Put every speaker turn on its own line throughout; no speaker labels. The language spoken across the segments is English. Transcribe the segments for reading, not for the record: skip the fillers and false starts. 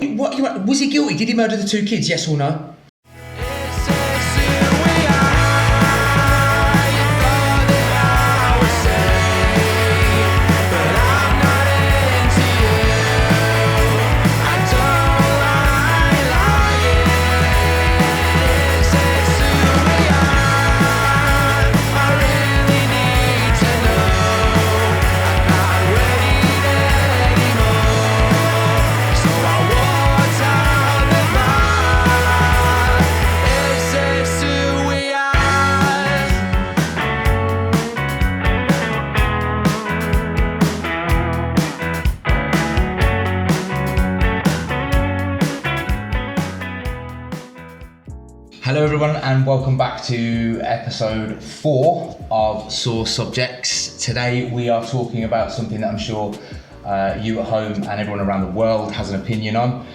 Was he guilty? Did he murder the 2 kids? Yes or no? Hello everyone and welcome back to episode 4 of Sore Subjects. Today we are talking about something that I'm sure you at home and everyone around the world has an opinion on.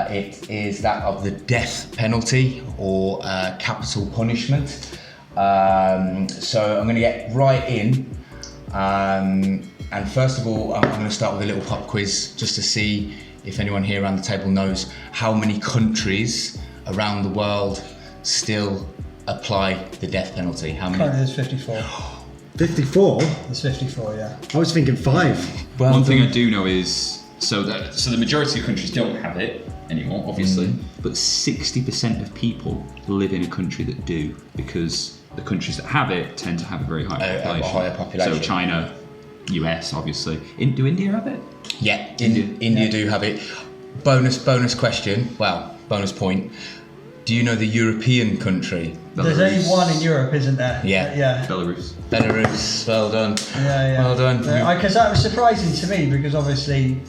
It is that of the death penalty or capital punishment. So I'm going to get right in. And first of all, I'm going to start with a little pop quiz just to see if anyone here around the table knows how many countries around the world still apply the death penalty. How many?
Currently there's 54.
54?
There's 54, yeah.
I was thinking 5.
Well, one thing I do know is, so the majority of countries don't have it anymore, obviously, but 60% of people live in a country that do, because the countries that have it tend to have a very high population. So China, US, obviously. Do India have it?
Yeah, India do have it. Bonus question, well, bonus point. Do you know the European country?
Belarus. There's only one in Europe, isn't there?
Yeah.
Belarus,
well done.
Yeah.
Well done.
Because that was surprising to me, because obviously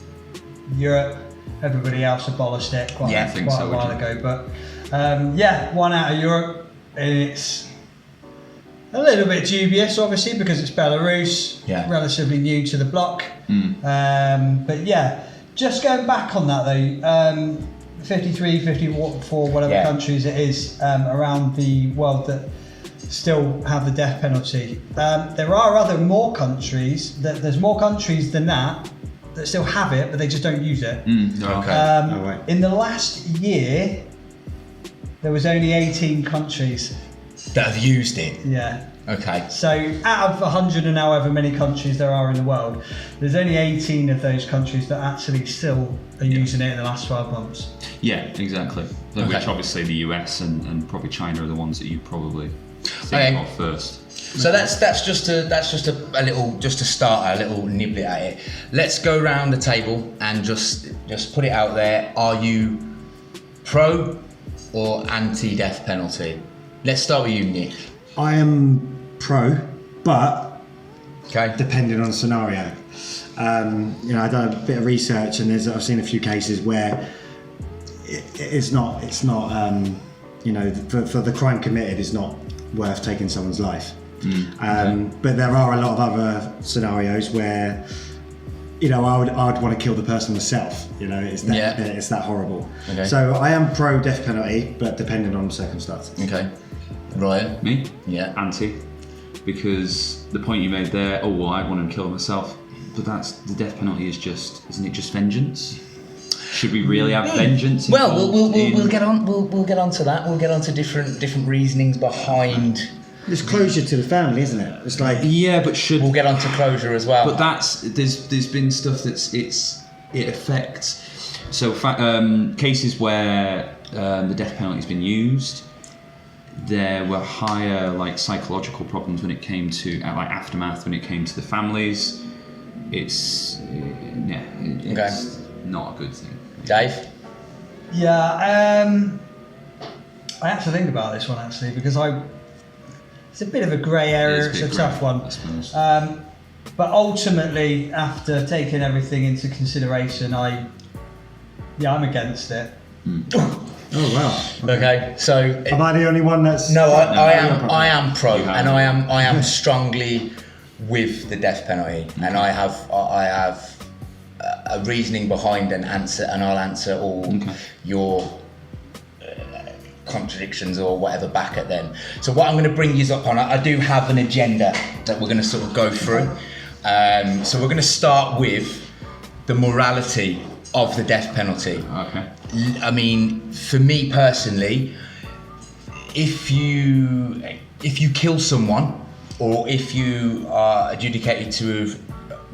Europe, everybody else abolished it quite a while ago. But 1 out of Europe, and it's a little bit dubious, obviously, because it's Belarus, relatively new to the bloc. But yeah, just going back on that though, 53, 54, whatever countries it is around the world that still have the death penalty. There are more countries, there's more countries than that still have it, but they just don't use it.
Okay.
In the last year, there was only 18 countries
that have used it?
Yeah.
Okay.
So out of 100 and however many countries there are in the world, there's only 18 of those countries that actually still are using it in the last 12 months.
Yeah, exactly. Which obviously the US and probably China are the ones that you probably think of first.
So that's just a little to start a little nibble at it. Let's go around the table and just put it out there. Are you pro or anti-death penalty? Let's start with you, Nick.
I am pro, but depending on the scenario. I've done a bit of research and I've seen a few cases where it's not for the crime committed is not worth taking someone's life. But there are a lot of other scenarios where I'd want to kill the person myself. It's that horrible. Okay. So I am pro death penalty, but depending on circumstances.
Okay. Ryan?
Me?
Yeah.
Anti. Because the point you made there, I'd want to kill myself. But the death penalty isn't it just vengeance? Should we really have vengeance?
Well, we'll get on. We'll get on to that. We'll get on to different reasonings behind.
There's closure to the family, isn't it? It's like
we'll get on to closure as well.
But there's been stuff it affects. So cases where the death penalty's been used, there were higher psychological problems when it came to aftermath when it came to the families. It's not a good thing.
Dave?
Yeah, I had to think about this one actually because it's a bit of a grey area. It's a tough one.
I suppose.
But ultimately, after taking everything into consideration, I'm against it.
Oh wow.
Okay, so
am I the only one that's?
No, I am pro, and I am strongly with the death penalty, and I have a reasoning behind an answer, and I'll answer all your contradictions or whatever back at them. So what I'm going to bring you up on, I do have an agenda that we're going to sort of go through. So we're going to start with the morality of the death penalty.
Okay.
I mean, for me personally, if you kill someone, or if you are adjudicated to have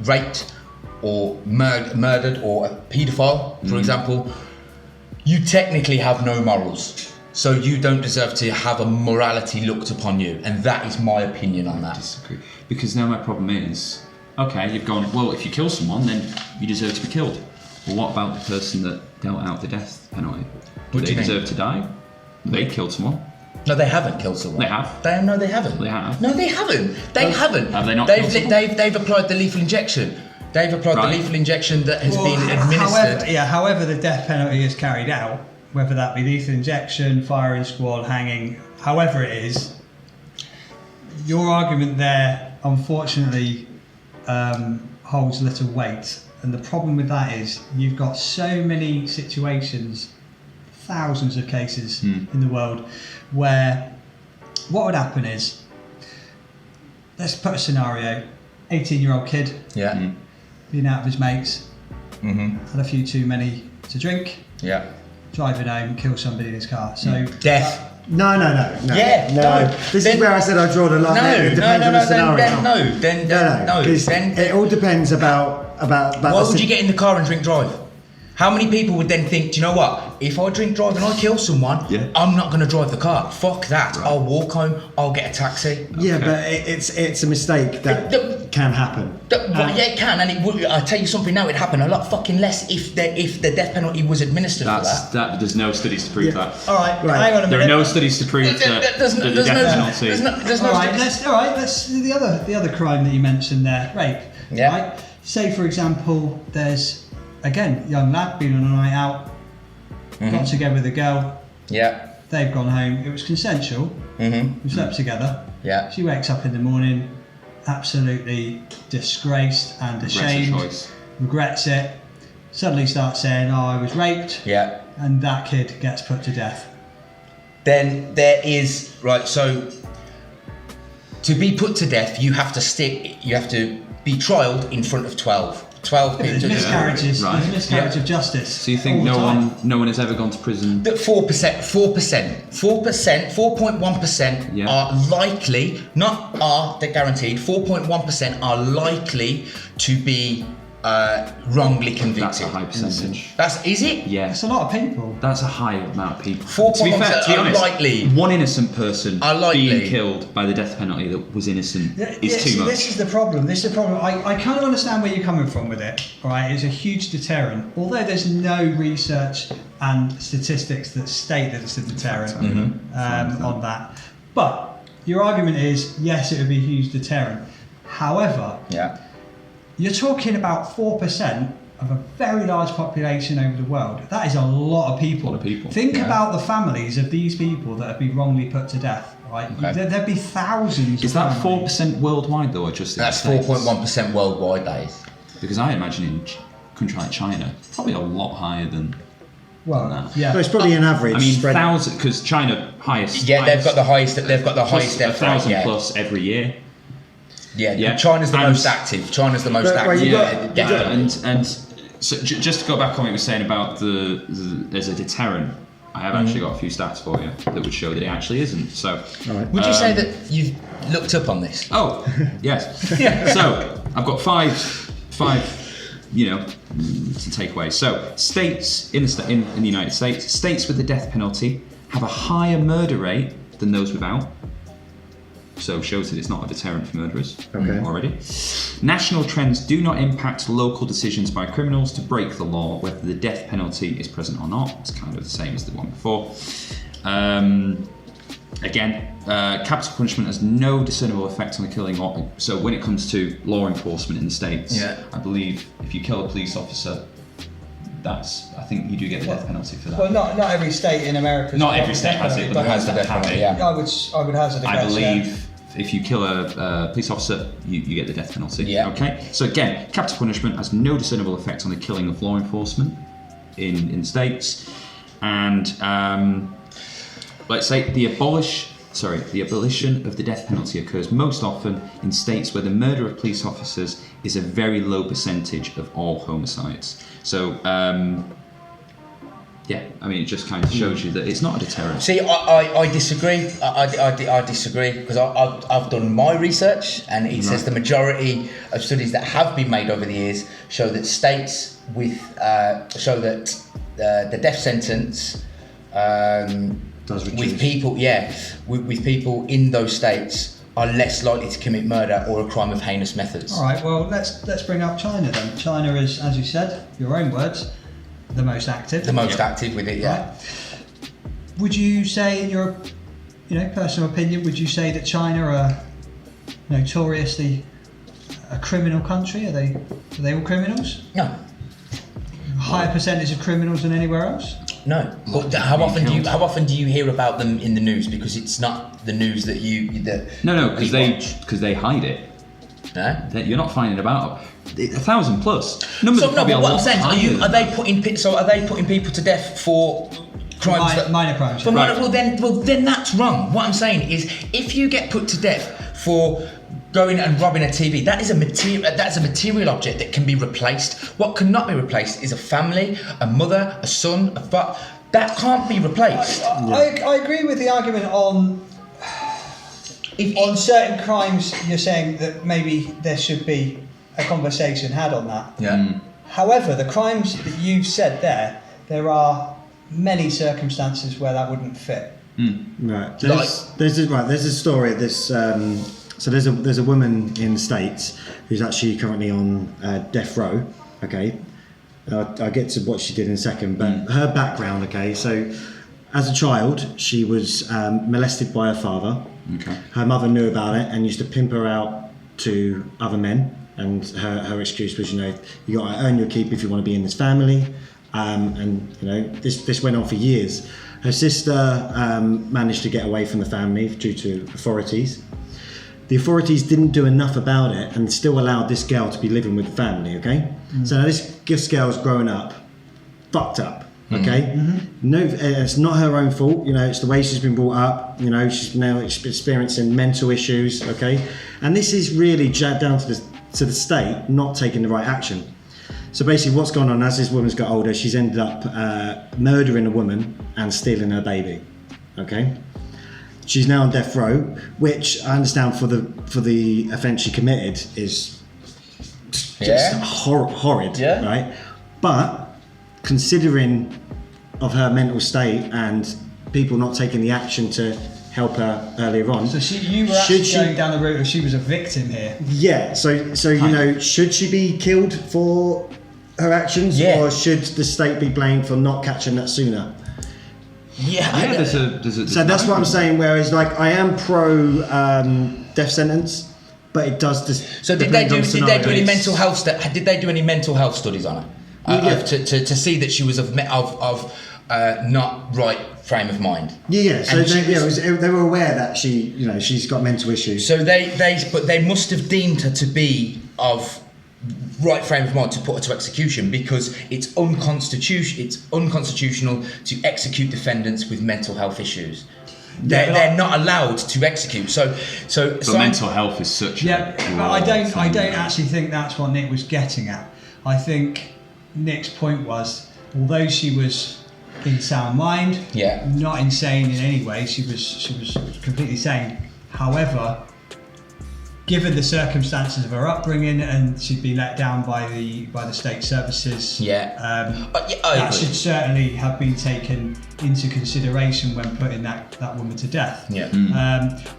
raped or murdered or a paedophile, for example, you technically have no morals. So you don't deserve to have a morality looked upon you, and that is my opinion on that.
I disagree. Because now my problem is, okay, you've gone, well, if you kill someone, then you deserve to be killed. Well, what about the person that dealt out the death penalty? Do they deserve to die? They killed someone.
No, they haven't killed someone.
They have.
No, they haven't.
They have.
No, they haven't. They haven't.
Have they not
They've
killed someone?
they've applied the lethal injection. They've applied the lethal injection that has been administered.
However the death penalty is carried out, whether that be lethal injection, firing squad, hanging, however it is, your argument there, unfortunately, holds little weight. And the problem with that is you've got so many situations, thousands of cases in the world, where what would happen is, let's put a scenario, 18-year-old kid, being out of his mates, had a few too many to drink, driving home, kill somebody in his car. So
death.
No.
Yeah,
no. This is where I said I draw the line. It depends on the scenario.
No.
Because it all depends about
Why would you get in the car and drink drive? How many people would then think, do you know what? If I drink drive and I kill someone, I'm not going to drive the car. Fuck that. Right. I'll walk home. I'll get a taxi.
Yeah, but it's a mistake that can happen.
Yeah, it can, and it would. I tell you something now, it'd happen a lot fucking less if the death penalty was administered for that.
There's no studies to prove that.
All right, hang on a minute.
There are no studies to prove that the death penalty.
There's no. Let's do the other crime that you mentioned there, rape.
Yeah.
Right? Say for example, there's again young lad been on a night out, got together with a girl.
Yeah.
They've gone home. It was consensual. We slept together.
Yeah.
She wakes up in the morning, absolutely disgraced and ashamed. Regrets it. Suddenly starts saying, "Oh, I was raped."
Yeah.
And that kid gets put to death.
Then there is so to be put to death, you have to be trialed in front of 12 people.
There's miscarriages. There's miscarriage of justice.
So you think no one has ever gone to prison?
That 4.1% are likely, they're guaranteed. 4.1% are likely to be wrongly convicted.
That's a high percentage.
Is it?
Yeah.
That's a lot of people.
That's a high amount of people.
4.1%
to be honest,
likely.
One innocent person
being
being killed by the death penalty that was innocent is too much.
This is the problem. I kind of understand where you're coming from with it. Right? It's a huge deterrent. Although there's no research and statistics that state that it's a deterrent on that. But your argument is, yes, it would be a huge deterrent. However, you're talking about 4% of a very large population over the world. That is a lot of people. Think about the families of these people that have been wrongly put to death. Right? Okay. There'd be thousands.
Is that 4% worldwide though, or just in
That's
the States?
4.1% worldwide. That is.
Because I imagine in a country like China, probably a lot higher than.
Well, yeah.
So it's probably an average.
I mean, thousands, because China highest.
Yeah, they've got the highest. They've got the highest death rate.
1,000 plus every year.
Yeah. China's the most active. China's the most active.
And so just to go back on what you were saying about there's a deterrent. I have actually got a few stats for you that would show that it actually isn't. So,
would you say that you've looked up on this?
Oh, yes. So I've got five, to take away. So states in the United States, states with the death penalty have a higher murder rate than those without. So shows that it's not a deterrent for murderers already. National trends do not impact local decisions by criminals to break the law, whether the death penalty is present or not. It's kind of the same as the one before. Capital punishment has no discernible effect on the killing. So when it comes to law enforcement in the States, I believe if you kill a police officer, I think you do get the death penalty for that.
Well, not every state in America.
Not every state has it, but has the death penalty.
I would hazard a guess.
I believe if you kill a police officer, you get the death penalty.
Yeah.
Okay. So again, capital punishment has no discernible effect on the killing of law enforcement in states, and let's say the abolition of the death penalty occurs most often in states where the murder of police officers is a very low percentage of all homicides. So Yeah, I mean, it just kind of shows you that it's not a deterrent.
See, I disagree. I disagree because I've done my research, and it says the majority of studies that have been made over the years show that states with the death sentence with people, with people in those states are less likely to commit murder or a crime of heinous methods.
All right. Well, let's bring up China then. China is, as you said, your own words, the most active.
The most active with it, yeah.
Right. Would you say, in your, personal opinion, would you say that China are notoriously a criminal country? Are they all criminals?
No.
A higher percentage of criminals than anywhere else?
No. But how often do you hear about them in the news? Because it's not the news that
No, because they hide it.
No?
You're not finding about 1,000 plus. Numbers
So
are
no,
probably
but
a
what I'm
lot
saying,
higher
are they putting people to death for crimes
Minor crimes.
For
Right.
well then that's wrong. What I'm saying is, if you get put to death for going and robbing a TV, that's a material object that can be replaced. What cannot be replaced is a family, a mother, a son, a father. That can't be replaced.
I agree with the argument on certain crimes. You're saying that maybe there should be a conversation had on that.
Yeah.
However, the crimes that you've said there are many circumstances where that wouldn't fit.
Right. There's a story. So there's a woman in the States who's actually currently on death row. Okay. I'll get to what she did in a second, but her background. Okay. So as a child, she was molested by her father.
Okay.
Her mother knew about it and used to pimp her out to other men. And her excuse was, you got to earn your keep if you want to be in this family. This went on for years. Her sister managed to get away from the family due to authorities. The authorities didn't do enough about it and still allowed this girl to be living with the family, okay? So now this girl's growing up, fucked up, okay? No, it's not her own fault, it's the way she's been brought up, she's now experiencing mental issues, okay? And this is really down to the state not taking the right action. So basically what's gone on as this woman's got older, she's ended up murdering a woman and stealing her baby, okay? She's now on death row, which I understand for the offence she committed is just horrid, right? But considering of her mental state and people not taking the action to help her earlier on.
So you were actually going down the route of she was a victim here.
Yeah. So should she be killed for her actions, or should the state be blamed for not catching that sooner?
There's
so that's what I'm saying. Whereas, I am pro death sentence, but it does just.
So did they do any mental health? Did they do any mental health studies on her to see that she was of not right frame of mind?
Yeah. So they were aware that she's got mental issues.
So they must have deemed her to be of right frame of mind to put her to execution, because it's unconstitutional to execute defendants with mental health issues. They're not allowed to execute. So
mental health is such.
Yeah, but I don't actually think that's what Nick was getting at. I think Nick's point was, although she was in sound mind, not insane in any way, she was completely sane. However, given the circumstances of her upbringing, and she'd been let down by the state services, that should certainly have been taken into consideration when putting that woman to death.
Yeah.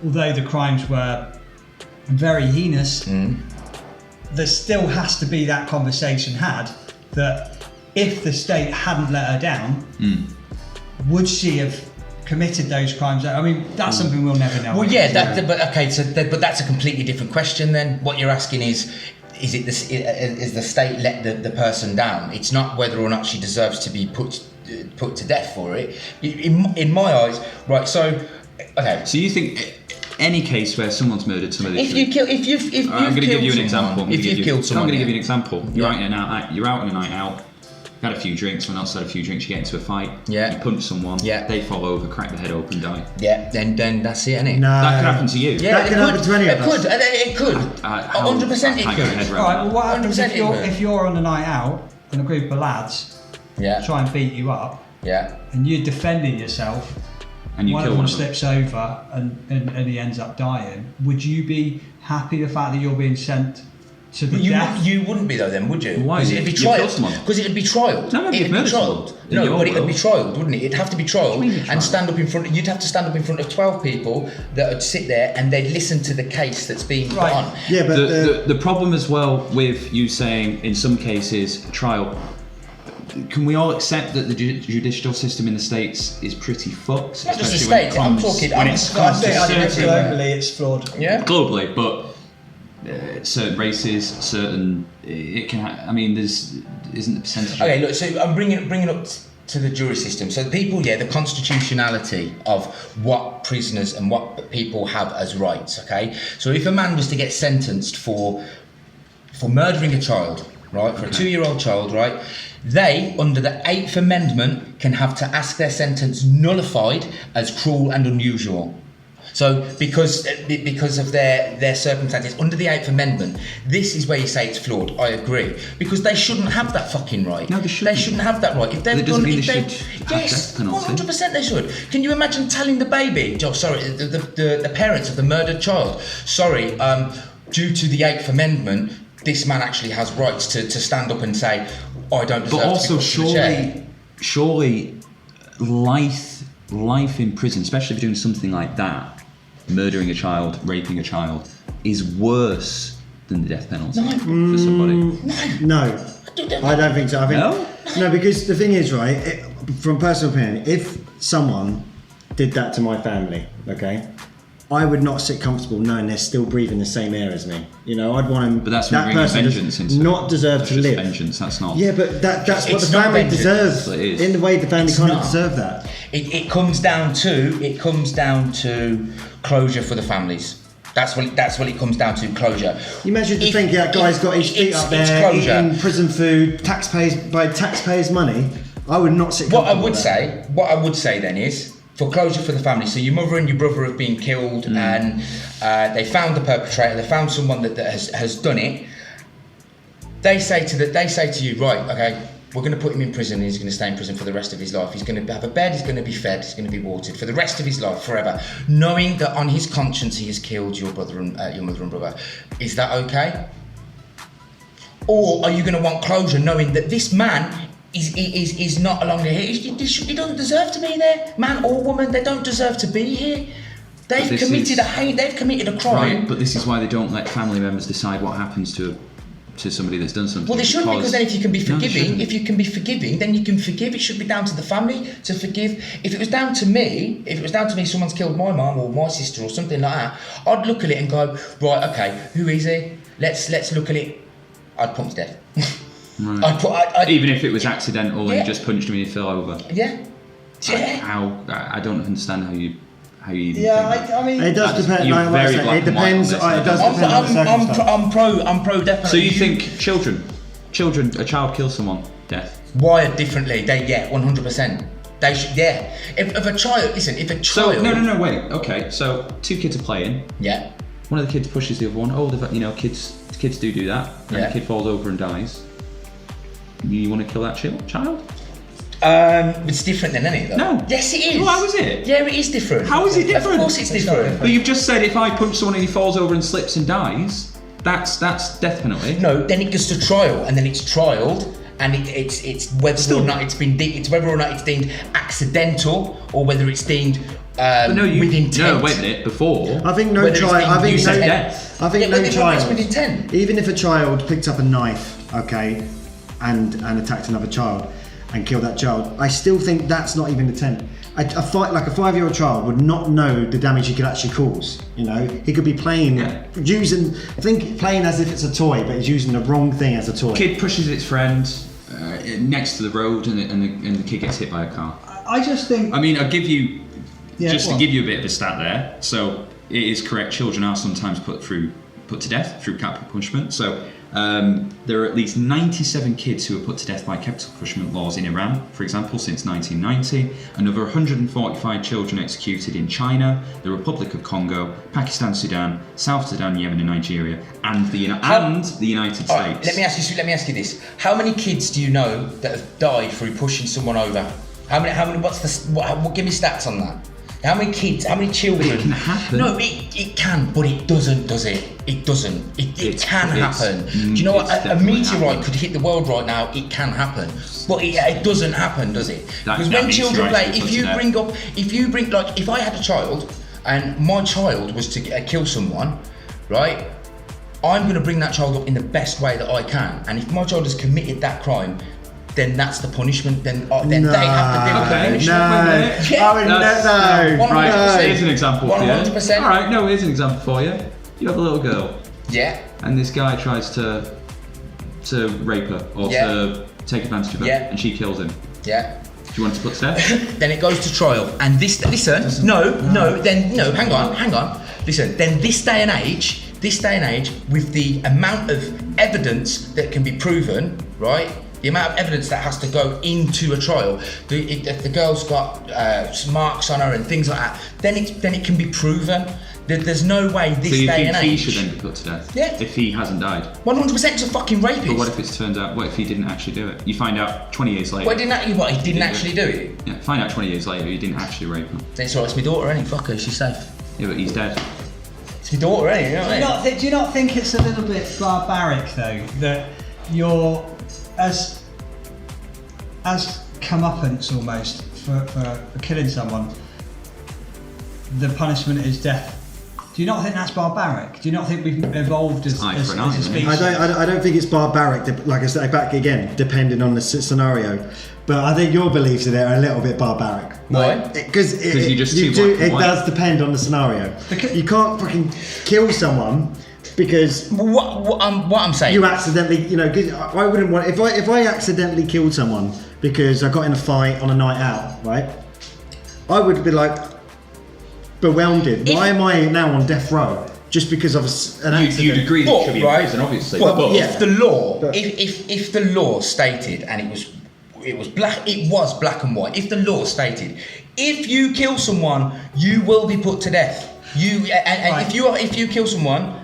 Although the crimes were very heinous, there still has to be that conversation had that if the state hadn't let her down, would she have committed those crimes? I mean, that's something we'll never know.
Well, but that's a completely different question. Then what you're asking is the state let the person down? It's not whether or not she deserves to be put to death for it. In my eyes, right? So, okay.
So you think any case where someone's murdered somebody?
I'm going to
give you an example.
If you've killed someone,
I'm going to give you an example. You're out on a night out. Had a few drinks, someone else had a few drinks, you get into a fight, you punch someone, they fall over, crack their head open, die.
Yeah, then that's it, innit?
No.
That could happen to you.
Yeah,
that could happen to any of us.
It could. 100% it could.
Alright, well, what happens if you're on a night out and a group of lads try and beat you up, and you're defending yourself,
and you
one
kill
of them
one of them.
slips over and he ends up dying, would you be happy the fact that you're being sent to the death?
You wouldn't be though then, would you?
Why?
Because it'd be trialed. Because it'd be trialed.
No,
it'd be trialed. No, but it'd be trialed, wouldn't it? It'd have to be trialed and stand up in front. You'd have to stand up in front of 12 people that would sit there and they'd listen to the case that's being put on.
Yeah, but
the problem as well with you saying in some cases trial. Can we all accept that the judicial system in the States is pretty fucked?
Not just the States. I'm talking.
I think globally it's flawed.
Yeah.
Globally, but certain races, certain it can. I mean, there's isn't the percentage.
Okay, look. So I'm bringing up to the jury system. So the people, the constitutionality of what prisoners and what people have as rights. Okay. So if a man was to get sentenced for murdering a child, right, for a 2-year-old child, right, they, under the 8th Amendment, can have to ask their sentence nullified as cruel and unusual. So because of their circumstances under the 8th Amendment, this is where you say it's flawed. I agree, because they shouldn't have that fucking right.
No, they shouldn't.
They shouldn't have that right. If they've
It doesn't
done,
mean
if
they
they,
should have
yes,
death penalty.
100% they should. Can you imagine telling the baby, the parents of the murdered child, sorry, due to the 8th Amendment, this man actually has rights to stand up and say, I don't deserve
But also,
to be put to the
surely, life in prison, especially if you're doing something like that, murdering a child, raping a child, is worse than the death penalty for somebody.
no, I don't think so. I think
No?
no, because the thing is, right, from personal opinion, if someone did that to my family, okay, I would not sit comfortable knowing they're still breathing the same air as me. You know, I'd want them.
But that's
that person
vengeance
does
into
not deserve to
just
live.
Vengeance, that's not.
Yeah, but that's what
It's
the
not
family
vengeance.
deserves.
It is.
In the way the family
It's
kind of
not.
deserve that.
It comes down to closure for the families. That's what it comes down to, closure.
You imagine to think that guy's got his feet up
it's
there
closure.
eating prison food, taxpayers' money. I would not sit
What
comfortable
I
with
would say then is, for closure for the family. So your mother and your brother have been killed, and they found the perpetrator. They found someone that has done it. They say to you, right, okay, we're going to put him in prison. He's going to stay in prison for the rest of his life. He's going to have a bed. He's going to be fed. He's going to be watered for the rest of his life, forever, knowing that on his conscience he has killed your brother and your mother and brother. Is that okay? Or are you going to want closure, knowing that this man is not longer here? He doesn't deserve to be there, man or woman. They don't deserve to be here. They've committed a crime.
Right, but this is why they don't let family members decide what happens to somebody that's done something.
Well, they shouldn't, because then if you can be forgiving, then you can forgive. It should be down to the family to forgive. If it was down to me, someone's killed my mum or my sister or something like that, I'd look at it and go, right, okay, who is he? Let's look at it. I'd put him to death.
Right.
I'd
even if it was accidental and
Yeah.
you just punched him and he fell over.
Yeah.
I don't understand how you even
Yeah,
think that.
I mean,
It does depend.
you're
Like what I
very
say,
black
it
and white on
depends.
this,
It
and
does
it
depend on the circumstance.
I'm pro definitely.
So you think children, a child kills someone, death?
Wired differently? 100%. They should, yeah. If a child,
So no, wait. Okay, so two kids are playing.
Yeah.
One of the kids pushes the other one. Oh, kids do that. And
Yeah.
the kid falls over and dies. You want to kill that child?
It's different then, isn't it? Though?
No.
Yes, it is.
Well, how is it?
Yeah, it is different.
How is it different?
Of course, it's different.
But you've just said if I punch someone and he falls over and slips and dies, that's death penalty.
No, then it goes to trial, and then it's trialed, and it's whether or not it's deemed accidental or whether it's deemed with intent.
No, wait a minute. Before,
I think no
Whether it's
child.
being
I think
used
no
as
death.
I think
Yeah,
no
but it's
child.
with intent.
Even if a child picked up a knife, okay, and attacked another child and killed that child, I still think that's not even intent. A 5-year-old child would not know the damage he could actually cause. You know, he could be playing playing as if it's a toy, but he's using the wrong thing as a toy.
kid pushes its friend next to the road, and the kid gets hit by a car.
I just think.
I mean, I'll give you
Yeah,
just
go
to
on.
give you a bit of a stat there. So it is correct. Children are sometimes put to death through capital punishment. So there are at least 97 kids who were put to death by capital punishment laws in Iran, for example, since 1990. Another 145 children executed in China, the Republic of Congo, Pakistan, Sudan, South Sudan, Yemen, and Nigeria, and the United
All right,
States.
let me ask you this: how many kids do you know that have died through pushing someone over? How many? Give me stats on that. How many kids? How many children?
It can happen.
No, it can, but it doesn't, does it? It doesn't. It can happen. Do you know what? A meteorite could hit the world right now. It can happen, but it doesn't happen, does it? Because when children play, if I had a child and my child was to kill someone, right? I'm going to bring that child up in the best way that I can, and if my child has committed that crime, then that's the punishment. Then they have to deal with the punishment.
No.
Right, here's an example for you.
100%.
All right, no, here's an example for you. You have a little girl.
Yeah.
And this guy tries to rape her or to take advantage of her, and she kills him.
Yeah.
Do you want to put to death?
Then it goes to trial. And hang on. Listen, then this day and age, with the amount of evidence that can be proven, right? The amount of evidence that has to go into a trial, if the girl's got marks on her and things like that, then it can be proven. There's no way this day and age.
So you think he should then be put to death?
Yeah.
If he hasn't died?
100% is a fucking rapist.
But what if it turns out, what if he didn't actually do it? You find out 20 years later.
He didn't actually do it?
Yeah, find out 20 years later he didn't actually rape her.
It's alright, it's my daughter, ain't it? Fuck her, she's safe.
Yeah, but he's dead.
It's my daughter, ain't it? You know what I mean?
Do you not think it's a little bit barbaric though, that you're as comeuppance almost for killing someone, the punishment is death? Do you not think that's barbaric? Do you not think we've evolved as a species?
I don't think it's barbaric, like I said back again, depending on the scenario. But I think your beliefs in it are a little bit barbaric.
Why?
Because it does depend on the scenario. You can't fucking kill someone because
what I'm saying,
you accidentally, because I wouldn't want, if I accidentally killed someone because I got in a fight on a night out, right? I would be like bewildered. Why am I now on death row? Just because of an accident?
You'd agree that it should be in prison, obviously.
If the law stated, and it was black and white. If the law stated, if you kill someone, you will be put to death. If you kill someone,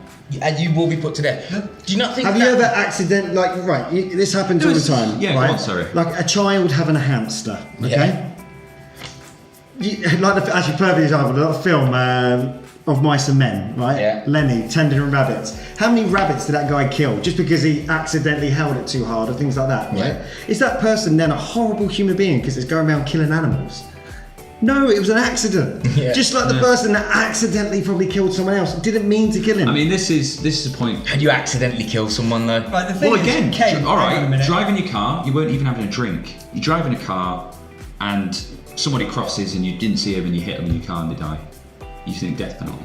and you will be put to death. Do you not think?
Have you ever accidentally this happens all the time.
Yeah,
right?
go on, sorry.
Like a child having a hamster. Okay.
Yeah.
Actually, perfect example. The film of Mice and Men, right?
Yeah.
Lenny tending rabbits. How many rabbits did that guy kill just because he accidentally held it too hard or things like that? Right?
Yeah.
Is that person then a horrible human being because it's going around killing animals? No, it was an accident.
Yeah.
Just like the person that accidentally probably killed someone else, didn't mean to kill him.
I mean, this is a point.
Had you accidentally killed someone though?
Right, the thing is,
all right, driving your car, you weren't even having a drink. You're driving a car and somebody crosses and you didn't see him and you hit them in your car and they die. You think death penalty?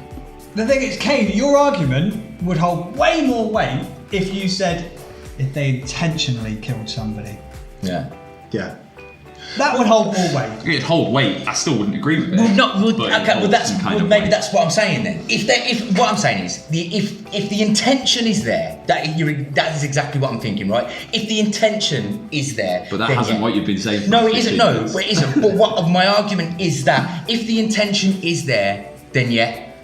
The
thing is, Kane, your argument would hold way more weight if you said if they intentionally killed somebody.
Yeah.
Yeah.
That would hold more weight.
It'd hold weight. I still wouldn't agree with it.
Maybe that's what I'm saying then. If what I'm saying is if the intention is there, that is exactly what I'm thinking, right? If the intention is there,
but that hasn't what you've been saying.
No, it isn't. No, it isn't. But what my argument is that if the intention is there, then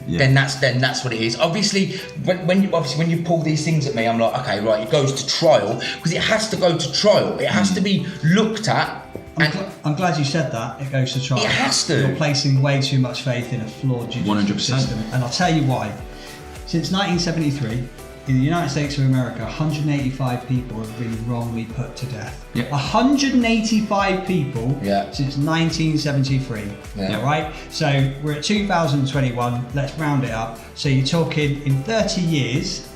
then that's what it is. Obviously, when you pull these things at me, I'm like, okay, right, it goes to trial because it has to go to trial. It has to be looked at.
I'm glad you said that. It goes to trial.
It has to.
You're placing way too much faith in a flawed judicial system, and I'll tell you why. Since 1973, in the United States of America, 185 people have been wrongly put to death.
Yep.
185 people since 1973.
Yeah.
All right. So we're at 2021. Let's round it up. So you're talking in 30 years.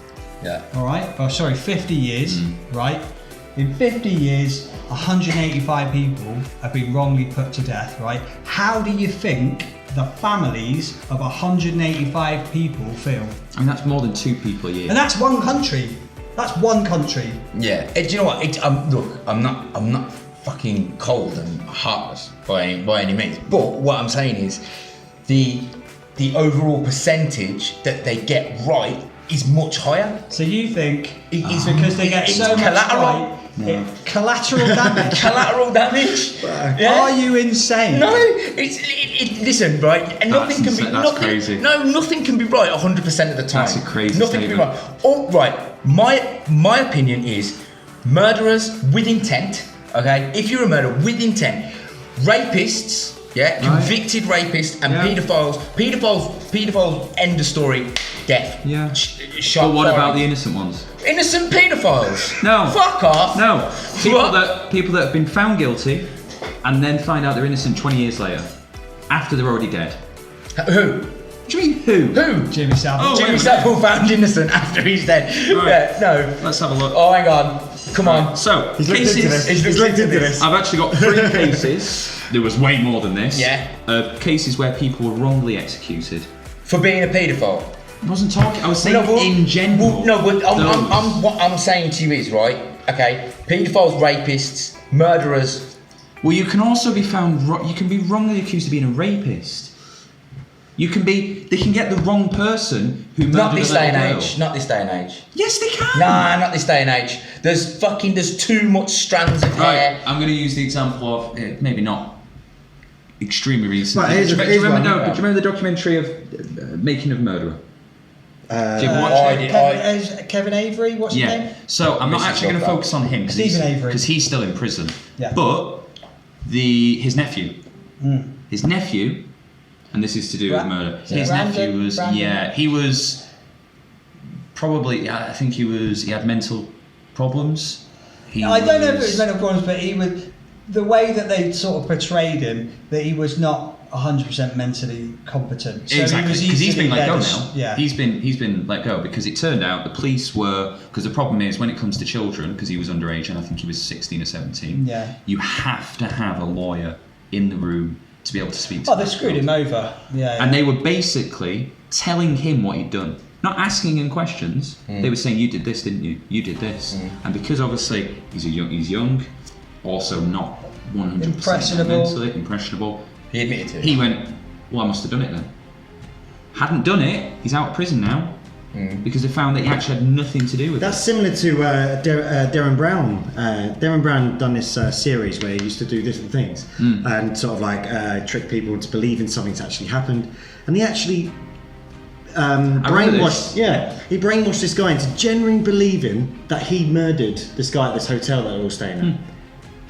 Yeah.
All right. Oh, sorry, 50 years. Right. In 50 years, 185 people have been wrongly put to death, right? How do you think the families of 185 people feel?
I mean, that's more than 2 people a year.
And that's one country. That's one country.
Yeah. Do you know what? Look, I'm not fucking cold and heartless by any means. But what I'm saying is, the overall percentage that they get right is much higher.
So you think it's because they get so much right?
No.
Collateral damage.
Collateral damage.
Are you insane?
No, listen, right? And nothing can be.
That's crazy.
No, nothing can be right 100% of the time.
That's a crazy
Nothing
statement.
can be right. Oh, right. My opinion is murderers with intent. Okay, if you're a murderer with intent, rapists, convicted rapists and paedophiles, end of story, death.
Yeah.
Shot.
But what about the innocent ones?
Innocent paedophiles?
No.
Fuck off.
No. People that have been found guilty and then find out they're innocent 20 years later, after they're already dead.
Who?
What do you mean who?
Who?
Jimmy Savile.
Jimmy Savile found innocent after he's dead.
Right.
Yeah, no.
Let's have a look.
Oh, hang on. Come on.
So,
He's looked into this.
He's looked into this.
I've actually got 3 cases. There was way more than this.
Yeah.
Of cases where people were wrongly executed.
For being a paedophile.
I wasn't talking. I was saying in general.
What I'm saying to you is, right, okay, paedophiles, rapists, murderers.
Well, you can also be found. You can be wrongly accused of being a rapist. They can get the wrong person who murdered
Not this
a
day
little
and
girl.
age. Not this day and age.
Yes, they can.
Nah, not this day and age. There's too much strands of hair.
I'm going to use the example of maybe not extremely recent.
Right,
Do you remember
one.
the documentary of Making of a Murderer? Did you watch it?
Kevin Avery, what's his name?
So I'm not actually going to focus on him
Stephen Avery.
because he's still in prison.
Yeah.
But his nephew, and this is to do with murder. His nephew was he was probably I think he had mental problems.
I don't know if it was mental problems, but the way that they sort of portrayed him, that he was not 100% mentally competent. So
exactly, because he's been let go now.
Yeah.
He's been let go because it turned out the police were, because the problem is when it comes to children, because he was underage and I think he was 16 or 17.
Yeah.
You have to have a lawyer in the room to be able to speak to.
Oh, they screwed him over. Yeah.
And they were basically telling him what he'd done, not asking him questions. They were saying, "You did this, didn't you? You did this." And because obviously he's young, also not 100% mentally impressionable.
He admitted to it.
He went, well, I must have done it then. Hadn't done it, he's out of prison now. Because they found that he actually had nothing to do with
That's
it.
similar to Darren Brown. Darren Brown done this series where he used to do different things and sort of like trick people to believe in something's actually happened. And he actually brainwashed. Yeah, he brainwashed this guy into genuinely believing that he murdered this guy at this hotel that they were all staying at.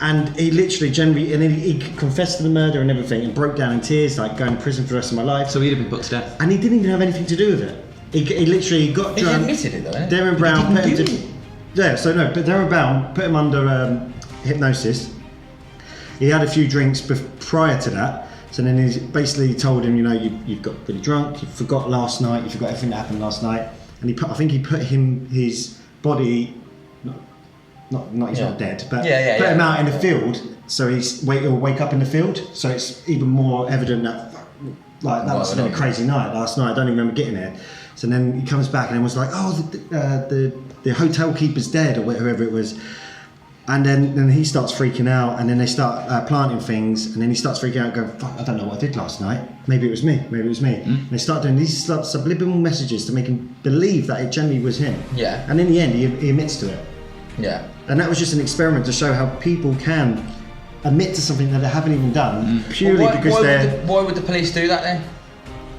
And he literally he confessed to the murder and everything and broke down in tears, like going to prison for the rest of my life.
So he'd have been put to death.
And he didn't even have anything to do with it. He literally got
He
drunk.
admitted it though, eh?
Darren Brown
But
put him but Darren Brown put him under hypnosis. He had a few drinks prior to that. So then he basically told him, you've got really drunk, you forgot last night, you forgot everything that happened last night. And I think he put his body, he's not dead, but put him out in the field, so he'll wake up in the field. So it's even more evident that that must have been a crazy night last night. I don't even remember getting there. So then he comes back and then was like, the hotel keeper's dead, or whoever it was. And then he starts freaking out, and then they start planting things, and then he starts freaking out, going, "Fuck, I don't know what I did last night. Maybe it was me. And they start doing these subliminal messages to make him believe that it genuinely was him. Yeah. And in the end, he admits to it.
Yeah.
And that was just an experiment to show how people can admit to something that they haven't even done purely because they're.
Why would the police do that then?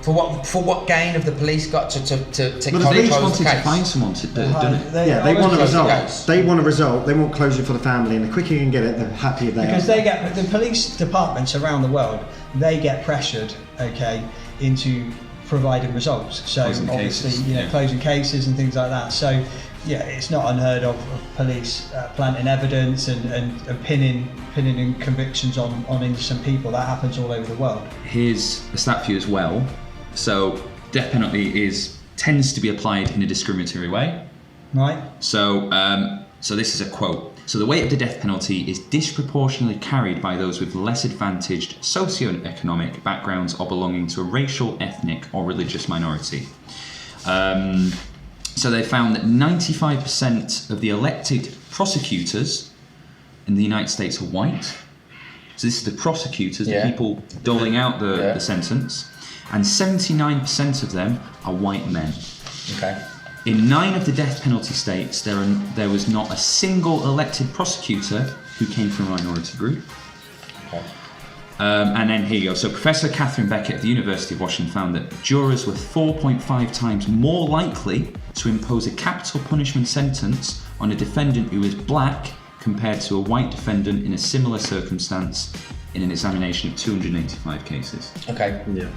For what gain have the police got to
Well, the police wanted to find someone that had done it.
They want a result. They want a result. They want closure for the family, and the quicker you can get it, the happier they are.
Because the police departments around the world, they get pressured, into providing results. So
closing
obviously,
cases.
closing cases and things like that. So yeah, it's not unheard of police planting evidence and pinning in convictions on innocent people. That happens all over the world.
Here's a stat for you as well. So death penalty tends to be applied in a discriminatory way.
Right.
So this is a quote. So the weight of the death penalty is disproportionately carried by those with less advantaged socioeconomic backgrounds or belonging to a racial, ethnic or religious minority. So they found that 95% of the elected prosecutors in the United States are white. So this is the prosecutors, the people doling out the sentence. And 79% of them are white men.
Okay.
In 9 of the death penalty states, there was not a single elected prosecutor who came from a minority group.
Okay.
And then here you go. So Professor Catherine Beckett of the University of Washington found that jurors were 4.5 times more likely to impose a capital punishment sentence on a defendant who was black compared to a white defendant in a similar circumstance in an examination of 285 cases.
Okay.
Yeah.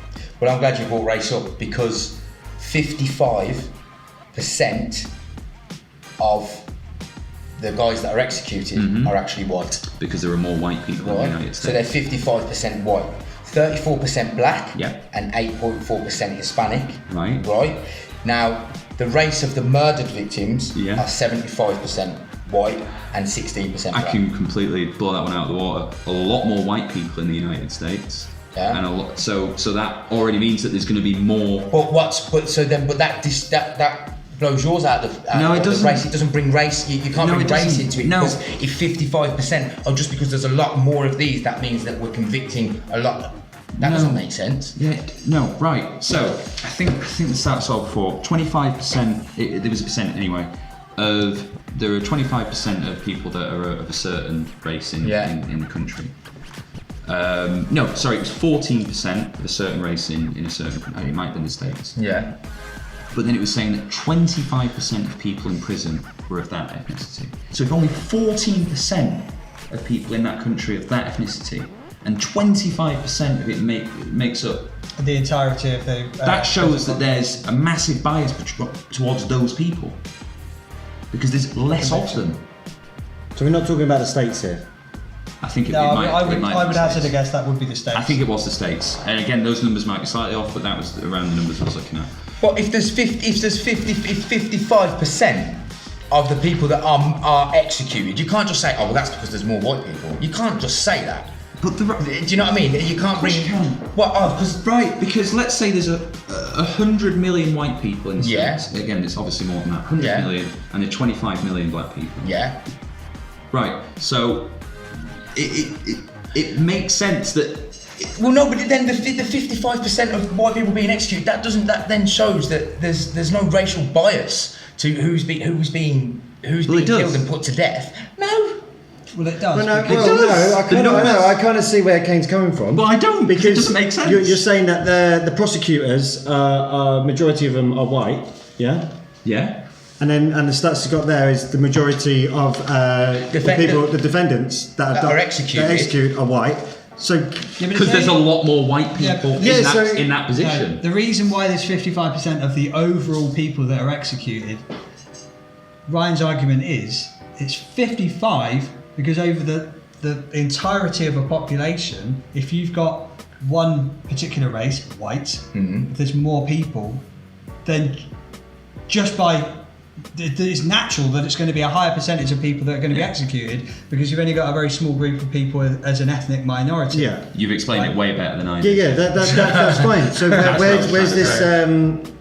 Well, I'm glad you brought race up, because 55% of the guys that are executed are actually white.
Because there are more white people in the United States.
So they're 55% white, 34% black,
Yeah.
and 8.4% Hispanic.
Right.
Right. Now, the race of the murdered victims
Yeah.
are 75% white and 16%
I
black.
can completely blow that one out of the water. A lot more white people in the United States.
Yeah.
And a lot, so that already means that there's going to be more.
But that blows yours out of
No, it
the
doesn't.
race. It doesn't bring race. You can't
No,
bring
it
race
doesn't.
into it.
No.
Because if 55%, just because there's a lot more of these, that means that we're convicting a lot. That doesn't make sense.
Yeah, no, right. So I think the stats are before 25%. There was a percent anyway. There are 25% of people that are of a certain race in the country. No, sorry, it was 14% of a certain race in a certain country. It might have been the States.
Yeah.
But then it was saying that 25% of people in prison were of that ethnicity. So if only 14% of people in that country of that ethnicity, and 25% of it makes up
The entirety of the...
that shows that there's a massive bias towards those people. Because there's less of them.
So we're not talking about the States here.
I think
I
it might
would hazard a guess that would be the States.
I think it was the States. And again, those numbers might be slightly off, but that was around the numbers I was looking at.
But if 55% of the people that are executed, you can't just say, oh, well, that's because there's more white people. You can't just say that.
But
do you know what I mean? You can't bring.
You can.
Well, because
let's say there's 100 million white people in the States.
Yeah.
Again, it's obviously more than that. 100 million, and there are 25 million black people.
Yeah.
Right. So it makes sense that.
Well, no, but then the 55% of white people being executed, that then shows that there's no racial bias to who's being killed and put to death. No.
Well, it does.
I kind of see where Kane's coming from.
Well, I don't, because it doesn't make sense.
You're saying that the prosecutors, majority of them are white, yeah?
Yeah.
And the stats you got there is the majority of the defendants that
are executed
are white. So
because there's a lot more white people in that position.
No, the reason why there's 55% of the overall people that are executed, Ryan's argument is it's 55 because over the entirety of a population, if you've got one particular race, white, if there's more people, then just by it's natural that it's going to be a higher percentage of people that are going to be executed because you've only got a very small group of people as an ethnic minority.
Yeah,
you've explained it way better than I did.
Yeah, that's fine. So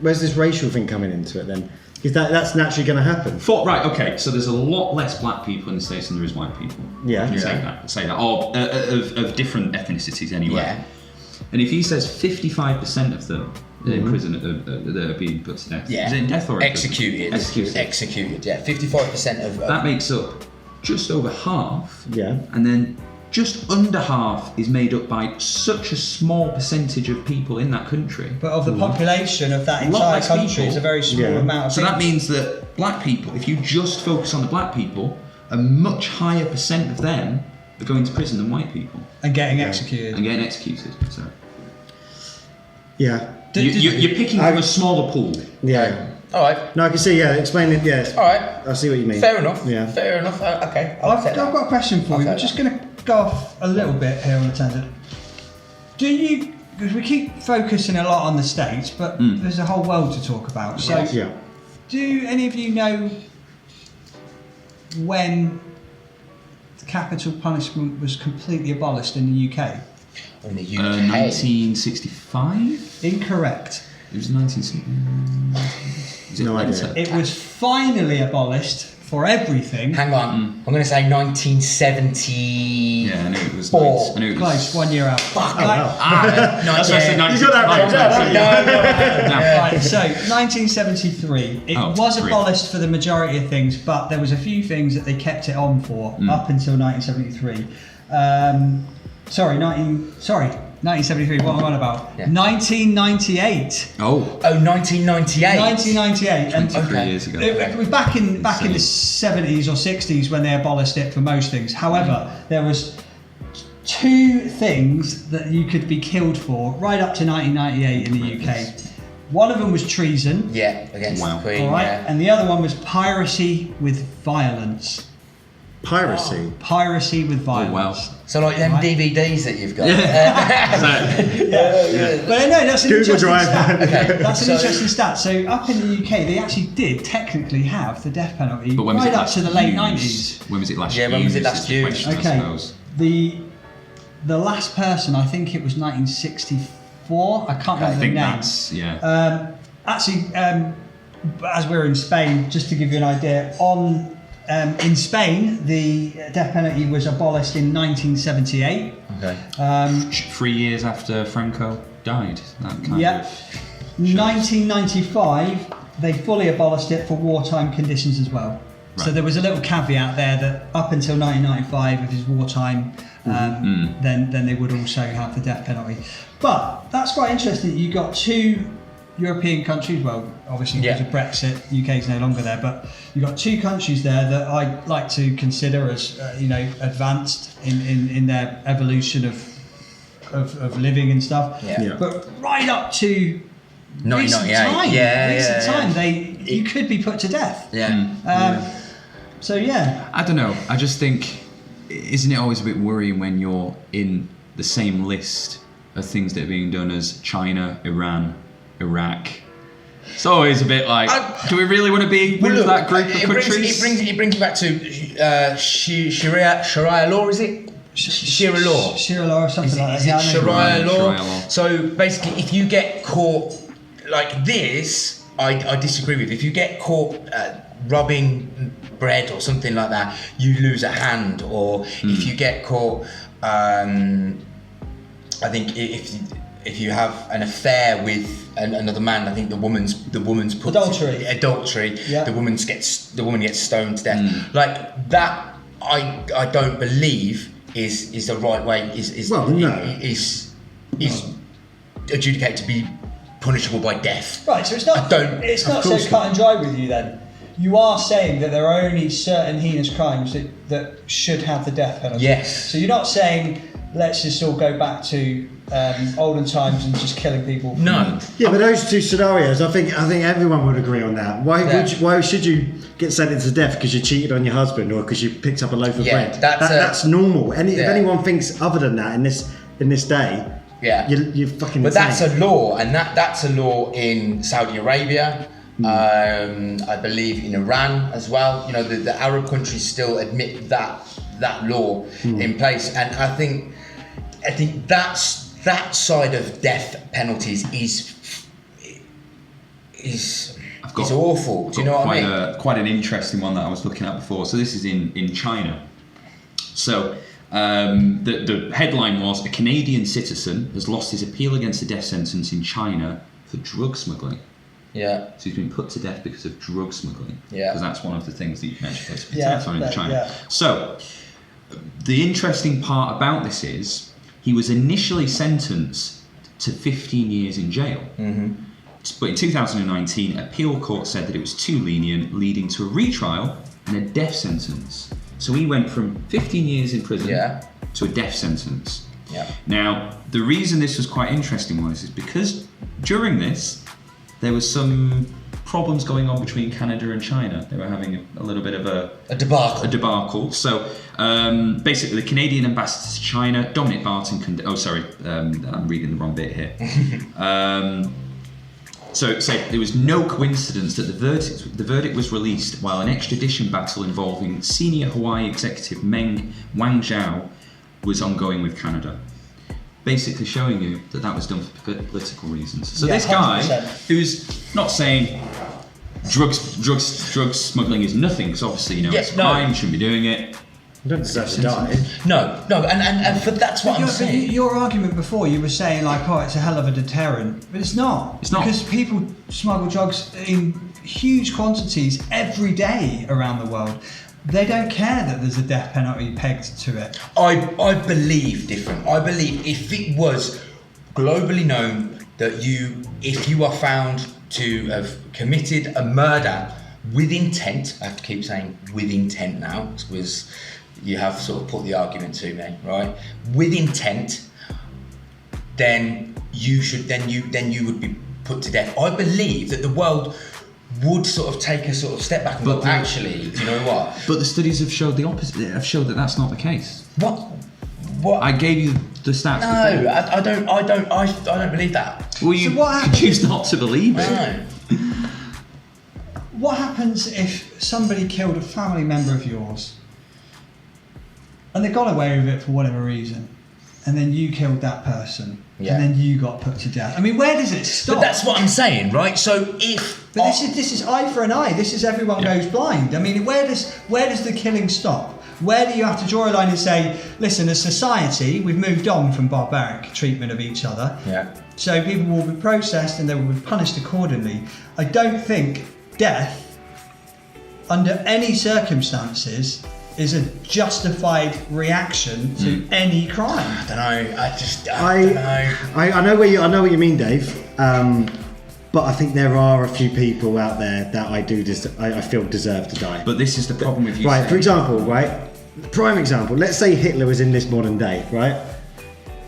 where's this racial thing coming into it then? Because that's naturally going to happen.
Right, okay, so there's a lot less black people in the States than there is white people.
Yeah.
Say that. Or of different ethnicities anyway.
Yeah.
And if he says 55% of them in prison that are being put to death.
Yeah.
Is it in death or
executed? Executed, yeah. 55% of...
that makes up just over half.
Yeah.
And then just under half is made up by such a small percentage of people in that country.
But of the population of that entire country, it's a very small amount of
So
people.
that means that black people, if you just focus on the black people, a much higher percent of them are going to prison than white people.
And getting executed.
So.
Yeah.
You're picking from a smaller pool.
Yeah.
All right.
No, I can see. Yeah, explain it. Yeah.
All right.
I see what you mean.
Fair enough.
Yeah.
Fair enough. Okay.
I've got a question for you. We're just going to go off a little bit here on the tangent. Because we keep focusing a lot on the States, but there's a whole world to talk about. So, do any of you know when capital punishment was completely abolished in the UK?
In the UK.
1965?
Incorrect.
It was 1965.
No idea.
It was finally abolished for everything.
Hang on. I'm going to say 1970.
Yeah, I knew it was.
Close, 1 year out.
Fuck.
Oh, wow.
That's why I said 1965.
You got that right.
Right, so 1973, it was abolished for the majority of things, but there was a few things that they kept it on for up until 1973. 1973, what am I on about?
Yeah.
1998.
Oh,
1998.
1998.
23 years ago.
It was back in the 70s or 60s when they abolished it for most things. However, there was 2 things that you could be killed for right up to 1998 in the UK. One of them was treason.
Yeah, against the Queen.
All right,
yeah.
and the other one was piracy with violence.
Piracy.
Piracy with violence.
wow.
So like them DVDs that you've got.
But no, that's an
Google
interesting
Drive.
stat.
Okay,
That's an interesting stat. So up in the UK, they actually did technically have the death penalty
But when was
right
it
up
last
to the late
used?
90s.
When was it last
Yeah,
used?
when was it last
is the
used?
question, I
Okay,
suppose.
the last person, I think it was 1964. I can't remember
I
the
think
name.
that's, yeah.
Actually, as we're in Spain, just to give you an idea, in Spain, the death penalty was abolished in 1978.
Okay.
3 years after Franco died. That kind
Yeah.
of
1995, they fully abolished it for wartime conditions as well. So
Right.
there was a little caveat there that up until 1995, if it's wartime, then they would also have the death penalty. But that's quite interesting that you got 2 European countries, well, obviously because of Brexit, UK is no longer there, but you've got 2 countries there that I like to consider as, advanced in their evolution of living and stuff.
Yeah.
But right up to
1998.
recent time, you could be put to death.
Yeah.
So yeah.
I don't know. I just think, isn't it always a bit worrying when you're in the same list of things that are being done as China, Iran, Iraq? It's always a bit like, do we really want to be with that group of countries?
It brings you back to Sharia law, is it? Sharia law.
Sharia law or something like that.
Is it Sharia law?
Sharia law.
So basically, if you get caught like this, I disagree with. If you get caught rubbing bread or something like that, you lose a hand. Or if you get caught, I think if you have an affair with another man, I think the woman's put adultery. Yeah. The woman gets stoned to death. Like that, I don't believe is the right way. Is adjudicated to be punishable by death.
Right. So it's not so cut and dry with you then. You are saying that there are only certain heinous crimes that should have the death penalty.
Yes.
So you're not saying let's just all go back to olden times and just killing people.
No.
Yeah, but those 2 scenarios, I think everyone would agree on that. Why should you get sentenced to death because you cheated on your husband or because you picked up a loaf of bread? That's normal. If anyone thinks other than that in this day, you're fucking.
But
insane.
that's a law, and that's a law in Saudi Arabia. I believe in Iran as well. The Arab countries still admit that law in place, and I think that side of death penalties is awful. Do you know what I mean?
Quite an interesting one that I was looking at before. So this is in China. So the headline was, a Canadian citizen has lost his appeal against the death sentence in China for drug smuggling.
Yeah.
So he's been put to death because of drug smuggling.
Yeah.
Because that's one of the things that you can actually face death on in China.
Yeah.
So the interesting part about this is he was initially sentenced to 15 years in jail. But in 2019, appeal court said that it was too lenient, leading to a retrial and a death sentence. So he went from 15 years in prison to a death sentence.
Yeah.
Now, the reason this was quite interesting is because during this, there was some problems going on between Canada and China. They were having a little bit of a debacle. So basically, the Canadian ambassador to China, Dominic Barton, I'm reading the wrong bit here. So it said there was no coincidence that the verdict was released while an extradition battle involving senior Hawaii executive Meng Wanzhou was ongoing with Canada. Basically showing you that was done for political reasons. So this guy, 100%. Who's not saying drug smuggling is nothing, because obviously it's crime, shouldn't be doing it.
You don't deserve to die.
No, and that's what I'm saying.
Your argument before, you were saying it's a hell of a deterrent, but it's not.
It's not.
Because people smuggle drugs in huge quantities every day around the world. They don't care that there's a death penalty pegged to it.
I believe different. I believe if it was globally known that if you are found to have committed a murder with intent, I have to keep saying with intent now, because you have sort of put the argument to me, right? With intent, then you would be put to death. I believe that the world would sort of take a sort of step back and go, actually, do you know what?
But the studies have showed the opposite. Have showed that that's not the case.
What?
I gave you the stats.
No,
before.
I don't believe that.
Well, you choose not to believe it.
No.
What happens if somebody killed a family member of yours and they got away with it for whatever reason, and then you killed that person, and then you got put to death? I mean, where does it stop?
But that's what I'm saying, right? So
this is eye for an eye. This is everyone goes blind. I mean, where does the killing stop? Where do you have to draw a line and say, listen, as society, we've moved on from barbaric treatment of each other.
Yeah.
So people will be processed and they will be punished accordingly. I don't think death, under any circumstances, is a justified reaction to any crime.
I don't know. I don't know.
I know what you mean, Dave. But I think there are a few people out there that I feel deserve to die.
But this is the problem with you.
Right, for example, prime example, let's say Hitler was in this modern day, right?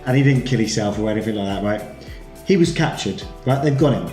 And he didn't kill himself or anything like that, right? He was captured, right? They've got him.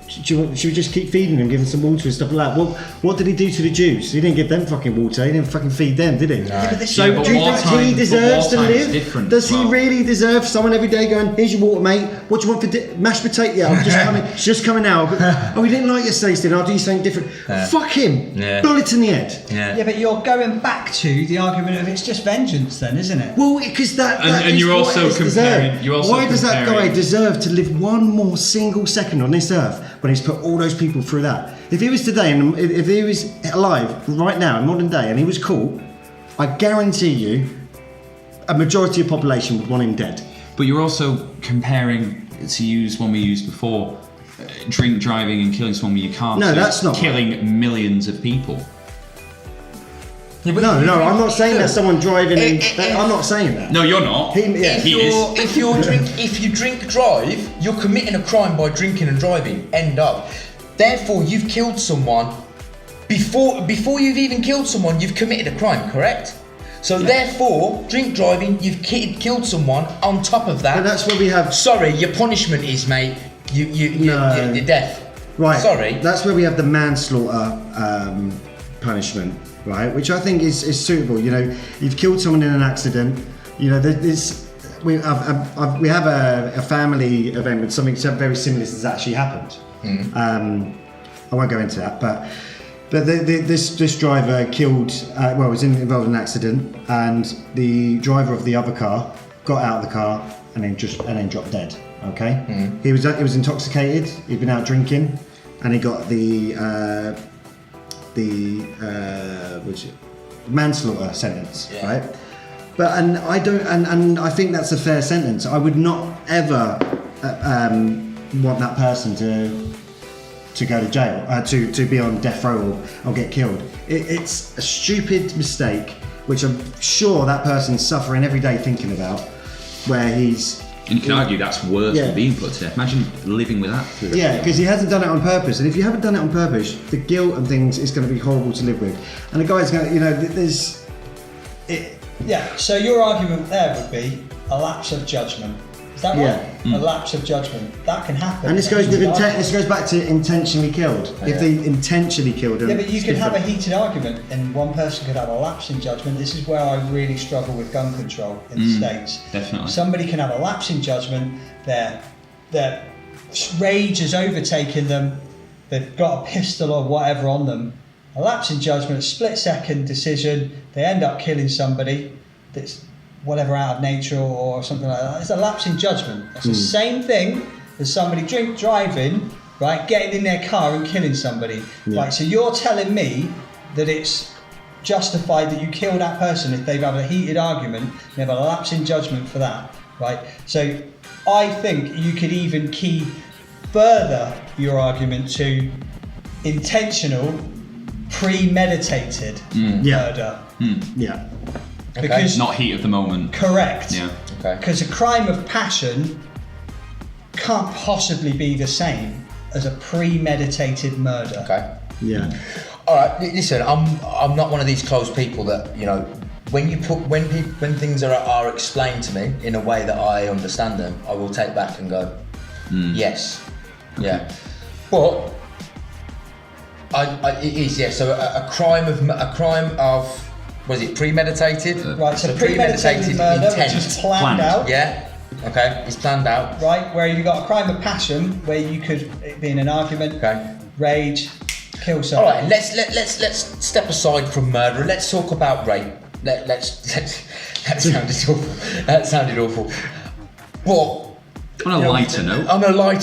Should we just keep feeding him, giving some water and stuff like that? What did he do to the Jews? He didn't give them fucking water. He didn't fucking feed them, did he?
No.
Yeah,
So do you think he deserves to live? Does he really deserve someone every day going, here's your water, mate. What do you want for mashed potato? Yeah, I'm just coming. It's just coming now. Oh, we didn't like your steak, I'll do something different. Fuck him.
Yeah.
Bullet in the head.
Yeah, but you're going back to the argument of it's just vengeance then, isn't it?
Well, because that
and
is
you're
what
also
it's
comparing.
deserved.
You're also
Why does that
comparing-
guy deserve to live one more single second on this earth when he's put all those people through that? If he was today and if he was alive right now in modern day and he was cool, I guarantee you a majority of population would want him dead.
But you're also comparing, to use one we used before, drink driving and killing someone you can't.
No,
so
that's not
killing millions of people.
Yeah, but
No, I'm not saying that someone driving. I'm not saying that.
No, you're not.
He is.
If you drink drive, you're committing a crime by drinking and driving. End up. Therefore, you've killed someone before you've even killed someone. You've committed a crime, correct? So therefore, drink driving, you've killed someone. On top of that,
But that's what we have.
Sorry, your punishment is, mate. Your death.
Right.
Sorry.
That's where we have the manslaughter punishment, right? Which I think is suitable. You know, you've killed someone in an accident. You know, we have a family event with something very similar has actually happened. I won't go into that, but this driver killed. Was involved in an accident, and the driver of the other car got out of the car and then dropped dead. Okay, he was intoxicated. He'd been out drinking, and he got the manslaughter sentence, right? But and I think that's a fair sentence. I would not ever want that person to go to jail, to be on death row or get killed. It's a stupid mistake, which I'm sure that person's suffering every day thinking about, where he's.
And you can argue that's worse than being put to death. Imagine living with that.
Yeah, because he hasn't done it on purpose. And if you haven't done it on purpose, the guilt and things is going to be horrible to live with. And the guy's going to,
Yeah, so your argument there would be a lapse of judgment. Is that right? A lapse of judgment. That can happen.
And this goes back to intentionally killed. If they intentionally killed him.
Yeah, but you can have a heated argument and one person could have a lapse in judgment. This is where I really struggle with gun control in the States.
Definitely.
Somebody can have a lapse in judgment, their rage has overtaken them, they've got a pistol or whatever on them, a lapse in judgment, a split-second decision, they end up killing somebody that's whatever out of nature or something like that. It's a lapse in judgment. It's the same thing as somebody driving, right, getting in their car and killing somebody. Right, so you're telling me that it's justified that you kill that person if they've had a heated argument, they have a lapse in judgment for that, right? So I think you could even key further your argument to intentional, premeditated murder.
Yeah.
Because
not heat of the moment.
correct.
Yeah.
Okay.
Because a crime of passion can't possibly be the same as a premeditated murder.
Okay.
Yeah.
All right. Listen, I'm not one of these closed people that when things are explained to me in a way that I understand them, I will take back and go, yes, yeah. But it is, yeah. So a crime of was it premeditated?
Right. So premeditated murder,
intent.
which is planned out.
Yeah. Okay. It's planned out.
Right. Where you've got a crime of passion, where you could be in an argument, rage, kill someone.
All right. Let's step aside from murder. Let's talk about rape. Let's that sounded awful. That sounded awful. But
On a lighter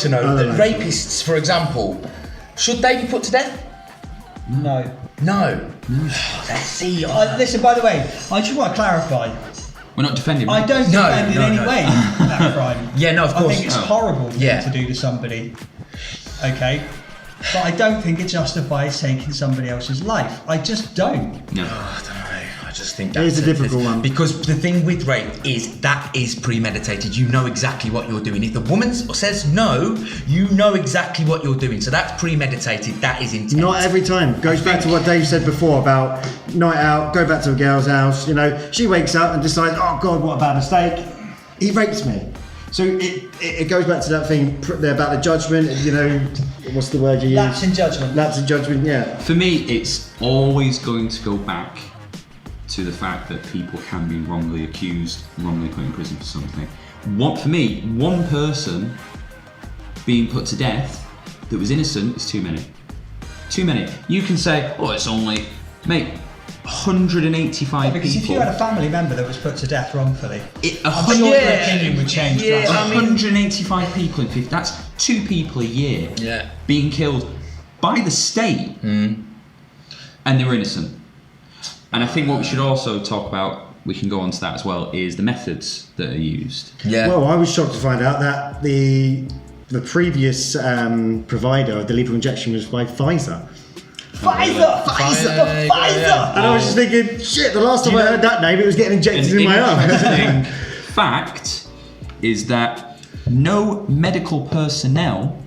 note,
rapists, for example, should they be put to death? No. Let's see.
Listen, by the way, I just want to clarify.
we're not defending.
I don't defend in any way that crime.
Yeah, no, of course.
I think it's horrible thing to do to somebody. Okay? But I don't think it justifies taking somebody else's life. I just don't.
No.
I don't know. I just think
It's a difficult one.
Because the thing with rape is that is premeditated. You know exactly what you're doing. If the woman says no, you know exactly what you're doing. So that's premeditated. That is intent.
Not every time. Goes back to what Dave said before about night out, go back to a girl's house. She wakes up and decides, oh God, what a bad mistake. He rapes me. So it goes back to that thing about the judgment. What's the word you use?
Lapse in judgment.
Lapse in judgment. Yeah.
For me, it's always going to go back to the fact that people can be wrongly accused, wrongly put in prison for something. For me, one person being put to death that was innocent is too many. Too many. You can say, oh, it's only, mate, 185
because
people.
if you had a family member that was put to death wrongfully,
I'm
sure your opinion would change drastically.
185 people in 50, that's 2 people a year being killed by the state, and they were innocent. And I think what we should also talk about, we can go on to that as well, is the methods that are used.
Yeah.
Well, I was shocked to find out that the previous provider of the lethal injection was by Pfizer. Pfizer! And I was just thinking, shit, the last time I heard that name, it was getting injected in my arm.
An interesting fact is that no medical personnel,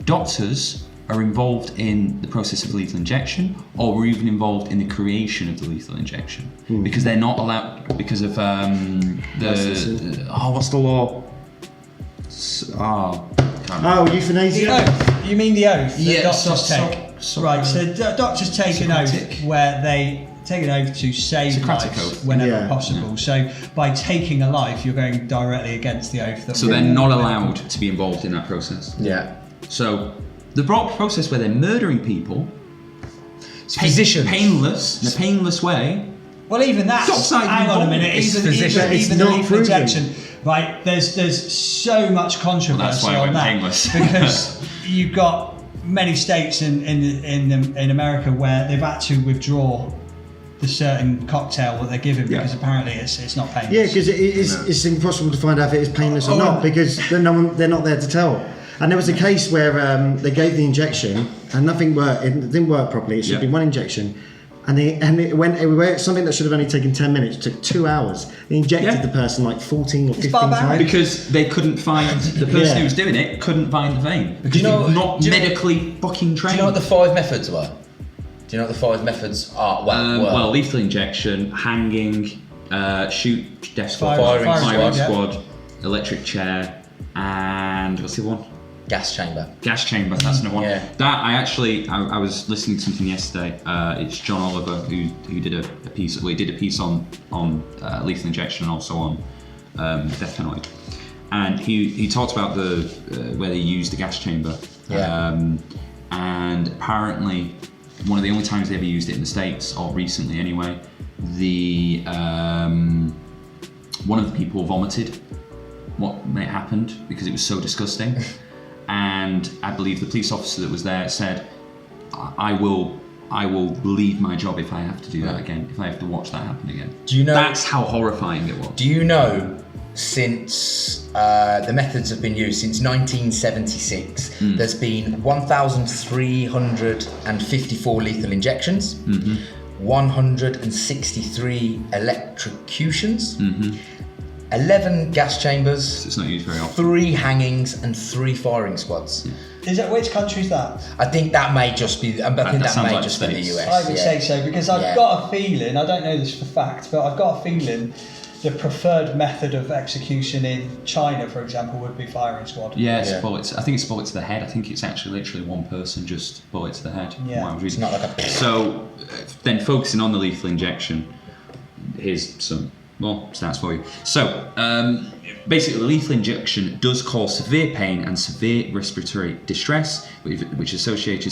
doctors, are involved in the process of lethal injection, or were even involved in the creation of the lethal injection, because they're not allowed because of what's the law?
Euthanasia.
The oath. You mean the oath that doctors
take?
Right. So doctors take an oath where they take an oath to save
Socratic
lives
oath.
whenever possible. So by taking a life, you're going directly against the oath.
So they're not allowed to be involved in that process.
Yeah.
So the process where they're murdering people,
physicians,
painless, in a painless way.
Well, even that. Hang on a minute. Even the lethal injection. Right. There's so much controversy on that
painless.
because you've got many states in America where they've had to withdraw the certain cocktail that they're giving because apparently it's not painless.
Yeah, because it's impossible to find out if it is painless or not because they're not there to tell. And there was a case where they gave the injection and nothing worked. It didn't work properly. It should have been one injection, and it went everywhere. Something that should have only taken 10 minutes took 2 hours. They injected the person like 14 or 15 times
because they couldn't find the person who was doing it. Couldn't find the vein because they're not medically fucking trained.
Do you know what the 5 methods were? Do you know what the 5 methods are?
Well, lethal injection, hanging, shoot, death squad, firing squad, electric chair, and what's the other one?
Gas chamber.
Gas chamber, that's another one.
Yeah.
That I was listening to something yesterday. It's John Oliver who did a piece. Well, he did a piece on lethal injection and also on death penalty. And he talked about the where they used the gas chamber.
Yeah.
And apparently, one of the only times they ever used it in the States, or recently anyway, one of the people vomited what happened because it was so disgusting. And I believe the police officer that was there said, I will leave my job if I have to do that again, if I have to watch that happen again.
Do you know?
That's how horrifying it was.
Do you know, since the methods have been used, since 1976, there's been 1,354 lethal injections, 163 electrocutions, 11 gas chambers,
It's not used very often.
3 hangings, and 3 firing squads.
Is it which country's that?
I think that may just be. I think that
sounds
may
like
just be the
States.
US.
I would say so because I've
Yeah.
got a feeling. I don't know this for fact, but I've got a feeling the preferred method of execution in China, for example, would be firing squad.
Yeah, it's
Yeah.
bullets. I think it's bullet to the head. I think it's actually literally one person, just bullet to the head.
Yeah.
What I was
It's
reading.
not like a.
So, then focusing on the lethal injection, here's some more stats for you. So, basically, the lethal injection does cause severe pain and severe respiratory distress, which associated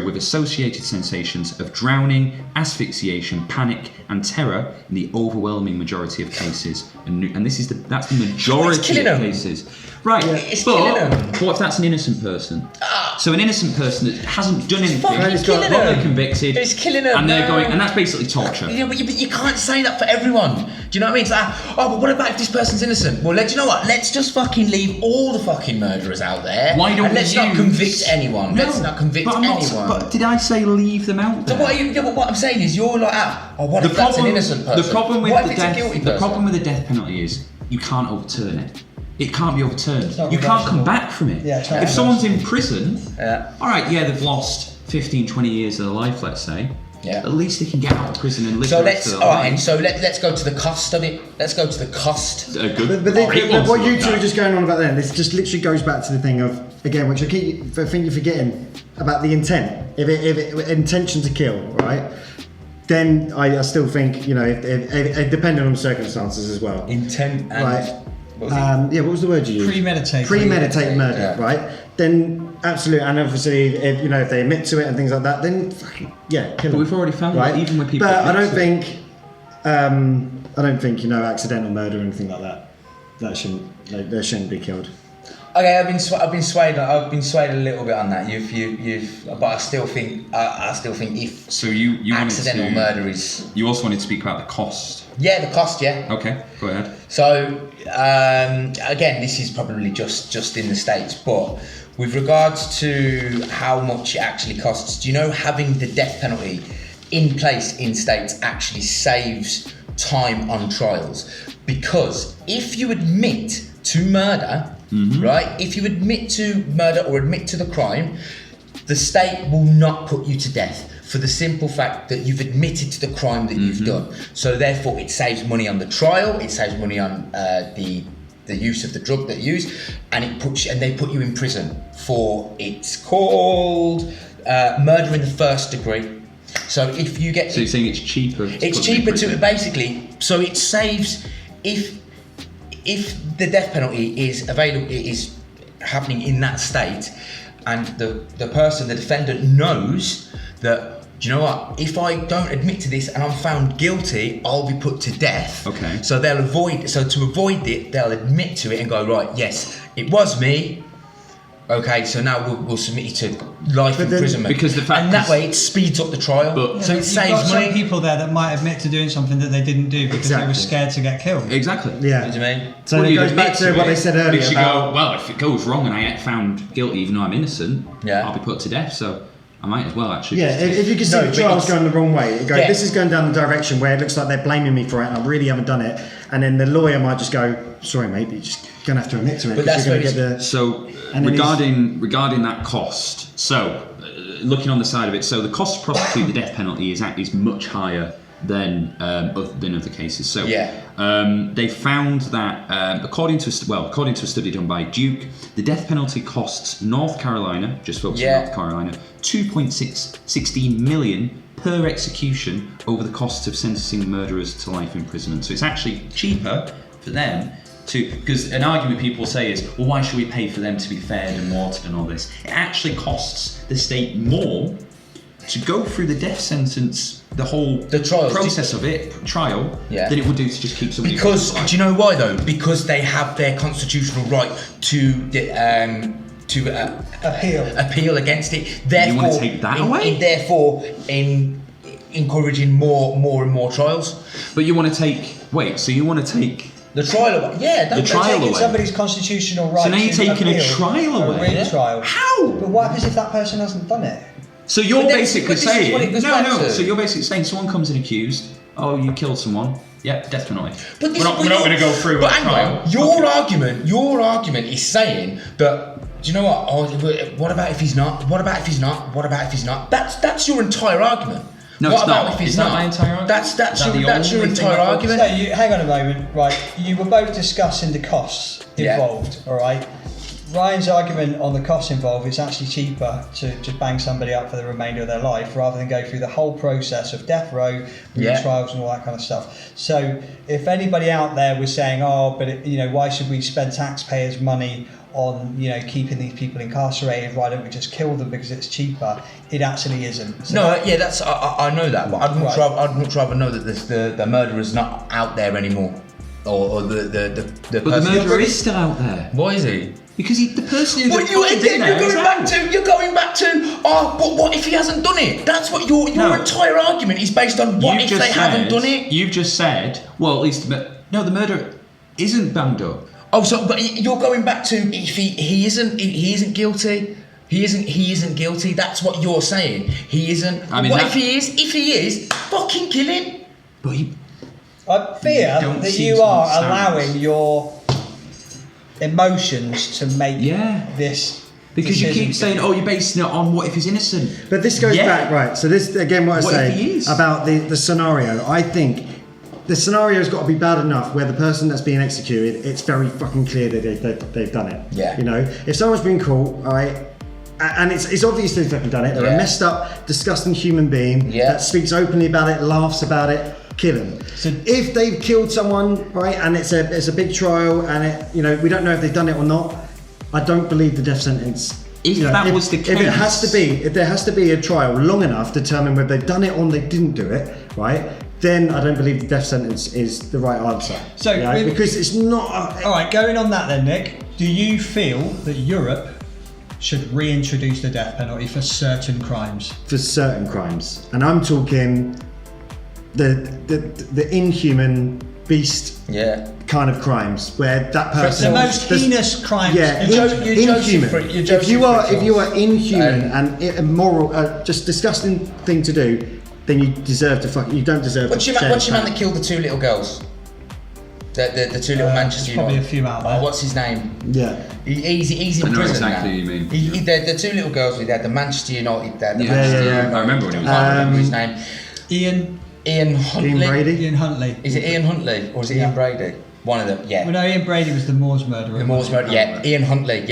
with associated sensations of drowning, asphyxiation, panic, and terror in the overwhelming majority of cases. And this is that's the majority
killing
of
them.
cases. Right,
It's killing them.
but what if that's an innocent person? So an innocent person that hasn't done anything,
fucking
but
killing
they're
them.
convicted,
It's killing them,
and they're
no.
going, and that's basically torture.
Yeah, but you can't say that for everyone. Do you know what I mean? It's like, oh, but what about if this person's innocent? Well, you know what? Let's just fucking leave all the fucking murderers out there.
Why don't
and let's
we
not convict anyone.
No,
Let's not convict
but I'm not-
anyone.
But did I say leave them out there?
So what are you? Yeah, but what I'm saying is, you're like, what if that's an innocent person?
The problem with
what
the
if it's a guilty
death,
person?
the problem with the death penalty is you can't overturn it. It can't be overturned.
not
You can't come
reversible.
back from it.
Yeah, it's not
if someone's in prison,
Yeah.
all right, yeah, they've lost 15, 20 years of their life, let's say.
Yeah.
At least they can get out of prison and live
So
the rest
let's
of their
all right, and
life.
so let's go to the cost of it. Let's go to the cost.
A good,
But
great one
what
to
you
look
two are
at.
just going on about then, this just literally goes back to the thing of, again, which I think you're forgetting, about the intent. If intention to kill, right? Then I still think, if depending on the circumstances as well.
Intent and
Right.
what was it?
Yeah, what was the word you used?
Premeditated.
Premeditated murder,
Yeah.
right? Then absolutely, and obviously, if they admit to it and things like that, then fucking, yeah, kill
But
them.
we've already found
right?
that even with people.
But I
admit
don't
to it.
think, accidental murder or anything like that. That shouldn't, they shouldn't be killed.
Okay, I've been swayed a little bit on that. But I still think if
So you
accidental
wanted to,
murder is
You also wanted to speak about the cost.
the cost, yeah.
Okay, go ahead.
So again, this is probably just in the States, but with regards to how much it actually costs, do you know having the death penalty in place in States actually saves time on trials? Because if you admit to murder, right? If you admit to murder or admit to the crime, the state will not put you to death for the simple fact that you've admitted to the crime that you've done. So therefore, it saves money on the trial, it saves money on the use of the drug that you use, and they put you in prison for, it's called murder in the first degree. So if you get,
So you're saying it's cheaper?
it's cheaper to basically. So it saves if the death penalty is available, it is happening in that state, and the defendant knows that, do you know what? If I don't admit to this and I'm found guilty, I'll be put to death.
Okay.
So to avoid it, they'll admit to it and go, right, yes, it was me. Okay, so now we'll submit you to life imprisonment.
because the fact
and that
is-
way it speeds up the trial,
But-
so it
You've
saves
got
money.
some people there that might admit to doing something that they didn't do because they were
Exactly.
scared to get killed.
Exactly.
Yeah.
What do you mean?
So
Well,
it
you'd
goes back
admit
to what
it,
they said earlier
because you
about,
go, well, if it goes wrong and I get found guilty even though I'm innocent,
Yeah.
I'll be put to death, so I might as well actually.
yeah,
just-
if you can see
No,
the
but
trial's
it's-
going the wrong way, it goes,
Yeah.
this is going down the direction where it looks like they're blaming me for it and I really haven't done it, and then the lawyer might just go, sorry mate, but you're just going to have to admit to it
But
because
that's
you're going to
where
get the...
So
And then
regarding that cost, so looking on the side of it, so the cost to prosecute the death penalty is much higher than other cases. So
Yeah.
they found that according to a study done by Duke, the death penalty costs North Carolina, just focus on North Carolina, 2.16 million per execution over the cost of sentencing murderers to life imprisonment. So it's actually cheaper for them because an argument people say is, well, why should we pay for them to be fed and watered and all this? It actually costs the state more to go through the death sentence, the
trials,
process of it, trial,
Yeah.
than it would do to just keep somebody
Because
alive.
do you know why though? Because they have their constitutional right to appeal against it. Therefore,
You wanna take that away?
In encouraging more and more trials.
But you want to take
The trial away. Yeah,
The trial
Taking
away.
somebody's constitutional right
So now you're
to
taking a
appeal
trial
a
away?
retrial.
How?
But what happens if that person hasn't done it?
So you're
But then-
basically
but this is what it
saying
goes back to.
So you're basically saying someone comes in accused. Oh, you killed someone. Yeah, death penalty.
But
we're not going to go through a trial.
Your argument is saying that, do you know what? Oh, what about if he's not? What about if he's not? What about if he's not? That's your entire argument.
No,
what
it's
about
not.
if he's
Is
not?
that my entire argument?
That's your entire argument.
So hang on a moment, right? You were both discussing the costs involved, all right? Ryan's argument on the costs involved, it's actually cheaper to just bang somebody up for the remainder of their life rather than go through the whole process of death row, trials and all that kind of stuff. So if anybody out there was saying, why should we spend taxpayers' money on keeping these people incarcerated? Why don't we just kill them because it's cheaper? It actually isn't. So
that's I know that, but I'd much rather know that the murderer's not out there anymore, or the
But the murderer is still out there.
Why is he?
Because the person who
you're going back to. But what if he hasn't done it? That's what your entire argument is based on. What if they haven't done it?
You've just said, well, at least the murderer isn't banged up.
Oh, but you're going back to if he isn't guilty. He isn't guilty. That's what you're saying. He isn't.
I mean,
what if he is? If he is, fucking kill him.
But
I fear that you are allowing your emotions to make this.
Because you keep saying, you're basing it on what if he's innocent.
But this goes back, right? So this again, what I say about the scenario. I think the scenario's got to be bad enough where the person that's being executed, it's very fucking clear that they've done it.
Yeah.
If someone's been caught, all right, and it's obvious they've fucking done it. They're a messed up, disgusting human being that speaks openly about it, laughs about it. Kill them. So if they've killed someone, right, and it's a big trial, and we don't know if they've done it or not, I don't believe the death sentence.
If that was the case,
if there has to be a trial long enough to determine whether they've done it or they didn't do it, right, then I don't believe the death sentence is the right answer.
So
because it's not.
All right, going on that then, Nick. Do you feel that Europe should reintroduce the death penalty for certain crimes?
For certain crimes, and I'm talking the inhuman beast kind of crimes where that person
the most heinous crimes.
Inhuman. If you are inhuman and immoral, just disgusting thing to do, then you deserve to you don't deserve.
What's your man that killed the two little girls? The two little Manchester United.
Probably a few out there.
What's his name?
Yeah.
He's in prison.
I know exactly who you mean.
The two little girls we had, the Manchester United.
I remember when he was.
I remember his name. Ian Huntley.
Ian Brady?
Ian Huntley.
Is it Ian Huntley or is it Ian Brady? One of them,
Well, no, Ian Brady was the Moors murderer.
The Moors murderer, Ian Huntley,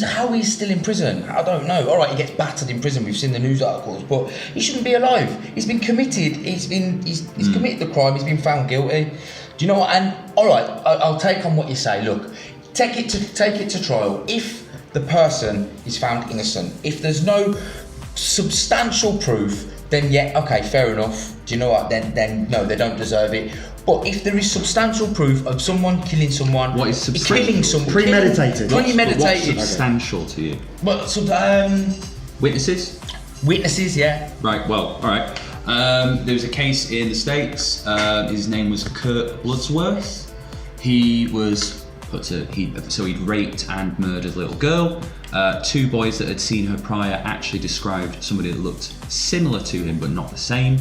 How he's still in prison, I don't know. All right, he gets battered in prison. We've seen the news articles, but he shouldn't be alive. He's been committed. He's committed the crime. He's been found guilty. Do you know what? And all right, I'll take on what you say. Look, take it to trial. If the person is found innocent, if there's no substantial proof, then okay, fair enough. Do you know what? Then no, they don't deserve it. But if there is substantial proof of someone killing someone,
what is substantial?
Killing someone,
premeditated.
Premeditated.
What's substantial to you?
Well,
Witnesses.
Witnesses, yeah.
Right. Well, all right. There was a case in the States. His name was Kurt Bloodsworth. He was he'd raped and murdered a little girl. Two boys that had seen her prior actually described somebody that looked similar to him but not the same,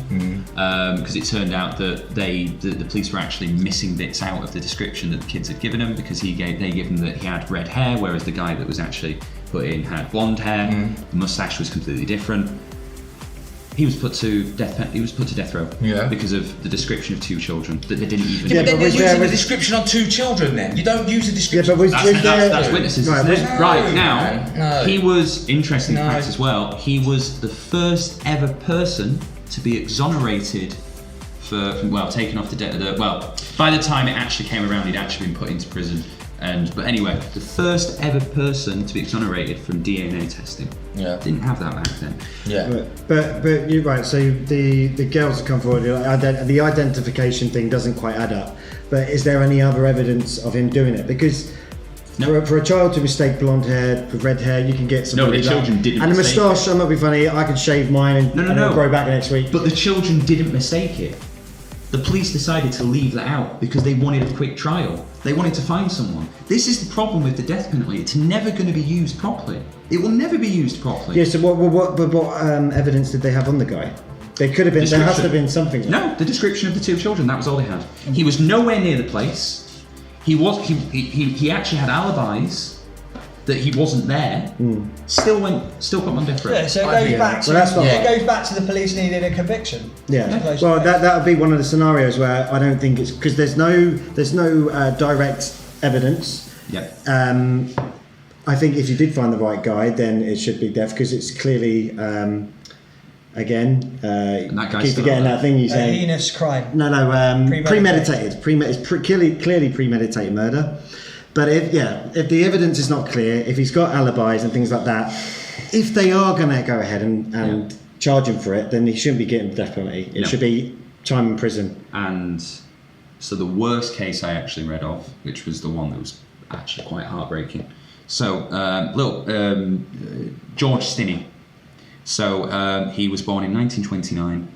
because it turned out that the police were actually missing bits out of the description that the kids had given him, because they gave him that he had red hair, whereas the guy that was actually put in had blonde hair. The mustache was completely different. He was put to death row because of the description of two children that they didn't even.
Yeah, but they're using the description on two children. Then you don't use the description.
Yeah,
that's witnesses. Right now, he was interesting fact as well. He was the first ever person to be exonerated for taken off the death. By the time it actually came around, he'd actually been put into prison. But anyway, the first ever person to be exonerated from DNA testing. Yeah. Didn't have that back then.
Yeah.
But you're right. So the girls have come forward. The identification thing doesn't quite add up. But is there any other evidence of him doing it? Because for a child to mistake blonde hair for red hair, you can get some.
No, the children didn't.
And a moustache, I'm not being funny. I could shave mine and it'll grow back next week.
But the children didn't mistake it. The police decided to leave that out because they wanted a quick trial. They wanted to find someone. This is the problem with the death penalty. It's never going to be used properly. It will never be used properly.
Yeah, so what evidence did they have on the guy? There could have been. There has to have been something.
No, the description of the 2 children. That was all they had. He was nowhere near the place. He actually had alibis that he wasn't there. Still put him on death row.
Yeah, so it goes back to it goes back to the police needing a conviction.
Yeah. Well, that would be one of the scenarios where I don't think it's because there's no direct evidence.
Yeah.
I think if you did find the right guy, then it should be death because it's clearly. Again, keep forgetting that thing you say.
Heinous crime.
No, premeditated. Clearly premeditated murder. But if the evidence is not clear, if he's got alibis and things like that, if they are going to go ahead and charge him for it, then he shouldn't be getting the death penalty. It should be time in prison.
And so the worst case I actually read of, which was the one that was actually quite heartbreaking. So, George Stinney. So he was born in 1929,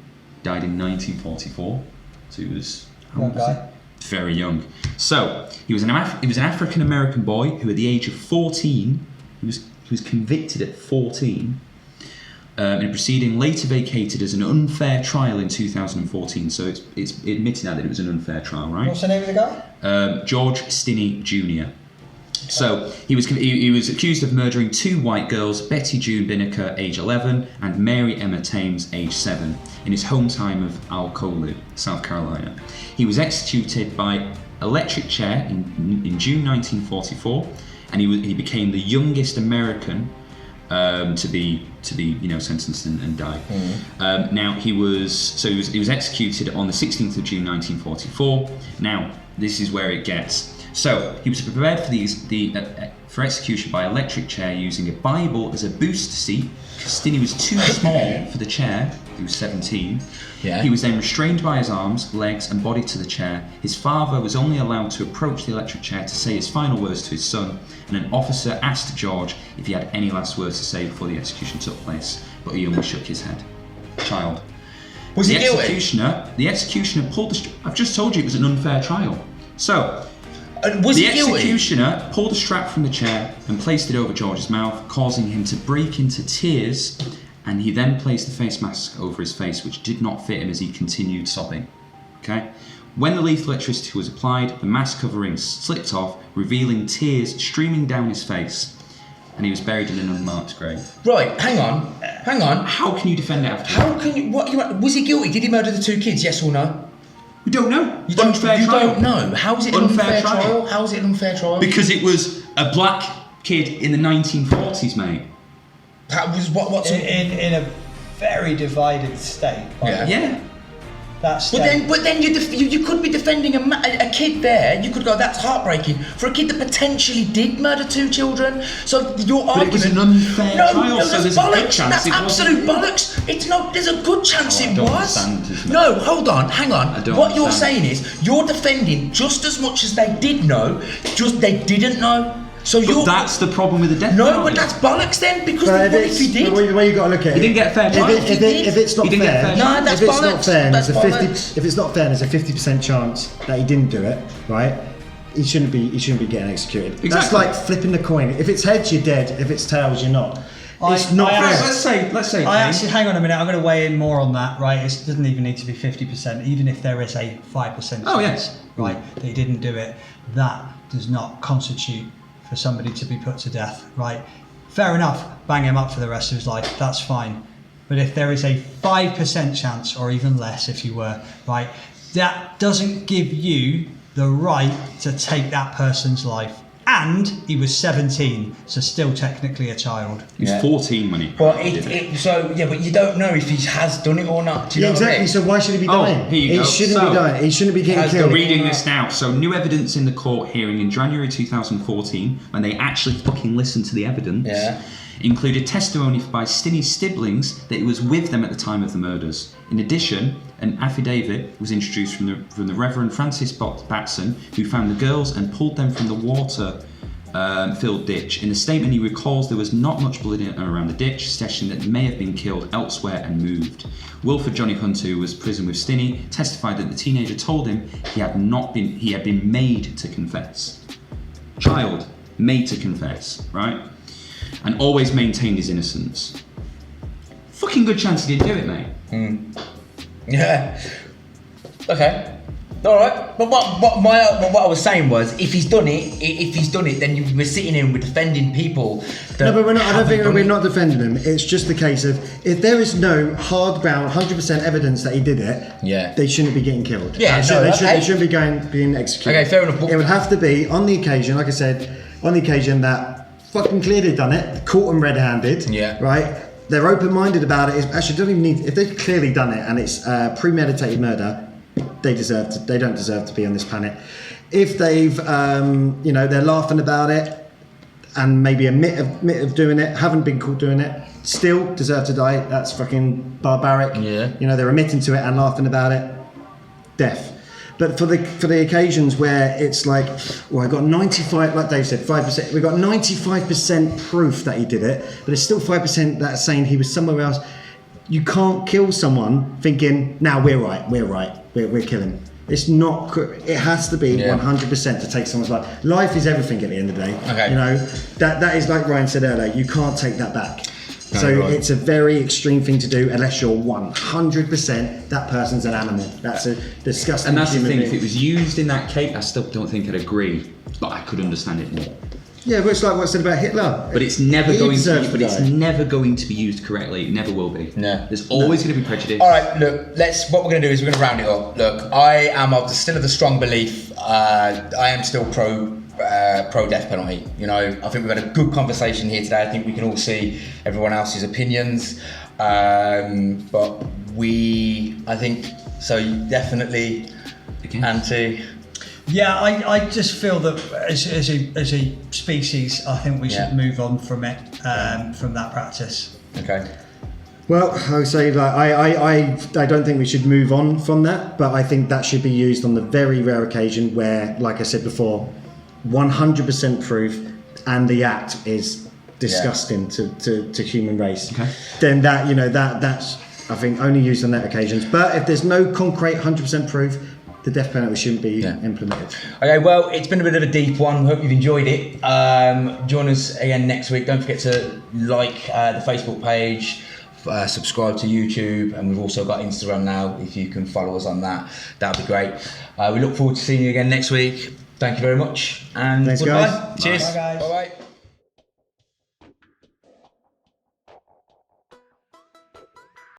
died in 1944. So he was very young. So he was an African American boy who, at the age of 14, he was convicted at 14 in a proceeding later vacated as an unfair trial in 2014. So it's admitted now that it was an unfair trial, right?
What's the name of the guy?
George Stinney Jr. So he was accused of murdering 2 white girls, Betty June Binnicker, age 11, and Mary Emma Thames, age 7, in his hometown of Alcolu, South Carolina. He was executed by electric chair in June 1944, and he became the youngest American to be sentenced and die. Now he was executed on the 16th of June 1944. Now this is where it gets. So he was prepared for execution by electric chair using a Bible as a booster seat because Stinney was too small for the chair. He was 17. Yeah. He was then restrained by his arms, legs, and body to the chair. His father was only allowed to approach the electric chair to say his final words to his son, and an officer asked George if he had any last words to say before the execution took place, but he only shook his head. Child.
Was he guilty?
The executioner pulled the. I've just told you it was an unfair trial. So. The executioner pulled a strap from the chair and placed it over George's mouth, causing him to break into tears, and he then placed the face mask over his face, which did not fit him as he continued sobbing. Okay? When the lethal electricity was applied, the mask covering slipped off, revealing tears streaming down his face, and he was buried in an unmarked grave.
Right, hang on.
How can you defend it after?
How can you... was he guilty? Did he murder the 2 kids, yes or no?
We don't know.
You don't know. How is it an unfair trial? How is it an unfair trial?
Because it was a black kid in the 1940s, mate.
That was what's
in a very divided state.
Yeah.
But
then you could be defending a kid there. You could go, that's heartbreaking for a kid that potentially did murder 2 children. So your argument.
It was an unfair trial.
No,
so
that's bollocks. That's absolute bollocks. There's a good chance it was. No, hold on, hang on. What you're saying is you're defending just as much as they did know, just they didn't know. So
that's the problem with the death penalty.
No, but that's bollocks then, because what if he did?
The way you got to look at it,
he didn't get a fair trial.
If it's not fair,
that's bollocks.
If it's not fair, there's a 50% chance that he didn't do it. Right? He shouldn't be getting executed.
Exactly.
That's like flipping the coin. If it's heads, you're dead. If it's tails, you're not. It's not fair.
Let's say.
Hang on a minute. I'm going to weigh in more on that. Right? It doesn't even need to be 50%. Even if there is a 5% chance, right, that he didn't do it, that does not constitute for somebody to be put to death, right? Fair enough, bang him up for the rest of his life, that's fine. But if there is a 5% chance, or even less if you were, right, that doesn't give you the right to take that person's life. And he was 17, so still technically a child.
He was 14 when he
did it. But you don't know if he has done it or not. Do you know
exactly. What I mean? So why should he be dying?
He
shouldn't be dying. He shouldn't be getting killed.
Reading this now. So new evidence in the court hearing in January 2014, when they actually fucking listened to the evidence, included testimony by Stinney's siblings that he was with them at the time of the murders. In addition, an affidavit was introduced from the Reverend Francis Batson, who found the girls and pulled them from the water-filled ditch. In the statement, he recalls there was not much blood in around the ditch, suggesting that they may have been killed elsewhere and moved. Wilford Johnny Hunter, who was in prison with Stinney, testified that the teenager told him he had been made to confess. Child, made to confess, right? And always maintained his innocence. Fucking good chance he didn't do it, mate.
Yeah. Okay. All right. But what I was saying was, if he's done it, then you were sitting in, we're defending people.
No, but we're not. I don't think we're not defending him. It's just the case of if there is no hard ground, 100% evidence that he did it. They shouldn't be getting killed.
Yeah.
They shouldn't be being executed.
Okay, fair enough.
It would have to be on the occasion, like I said, on the occasion that fucking clearly done it, caught them red-handed.
Yeah.
Right. They're open-minded about it. Actually, don't even need. If they've clearly done it and it's premeditated murder. They don't deserve to be on this planet. If they've, they're laughing about it and maybe admit of doing it, haven't been caught doing it, still deserve to die. That's fucking barbaric.
Yeah.
They're admitting to it and laughing about it. Death. But for the occasions where it's like, well, I got 95, like Dave said, 5%. We got 95% proof that he did it, but it's still 5% that's saying he was somewhere else. You can't kill someone thinking, now we're killing. It's not. It has to be 100% to take someone's life. Life is everything at the end of the day.
Okay.
That is like Ryan said earlier. You can't take that back.
No,
So
right.
it's a very extreme thing to do unless you're 100% that person's an animal. That's a disgusting.
And that's the thing.
being.
If it was used in that case, I still don't think I'd agree. But I could understand it more.
Yeah, but it's like what I said about Hitler.
But it's never
He
going
deserves
to. But it's
die.
never going to be used correctly. It never will be.
No.
There's always going to be prejudice.
All right, look. What we're going to do is we're going to round it up. Look, I am still of the strong belief. I am still pro death penalty. I think we've had a good conversation here today. I think we can all see everyone else's opinions, but I think so. You definitely anti.
Yeah, I just feel that as a species, I think we should move on from it, from that practice.
Okay.
Well, I would say that I don't think we should move on from that, but I think that should be used on the very rare occasion where, like I said before, 100% proof and the act is disgusting to human race.
Okay.
Then that's I think only used on that occasions. But if there's no concrete 100% proof, the death penalty shouldn't be implemented. Okay,
well, it's been a bit of a deep one. Hope you've enjoyed it. Join us again next week. Don't forget to like the Facebook page, subscribe to YouTube, and we've also got Instagram now. If you can follow us on that, that'd be great. We look forward to seeing you again next week. Thank you very much, and
thanks,
goodbye.
guys.
Cheers.
Bye, guys.
Bye-bye.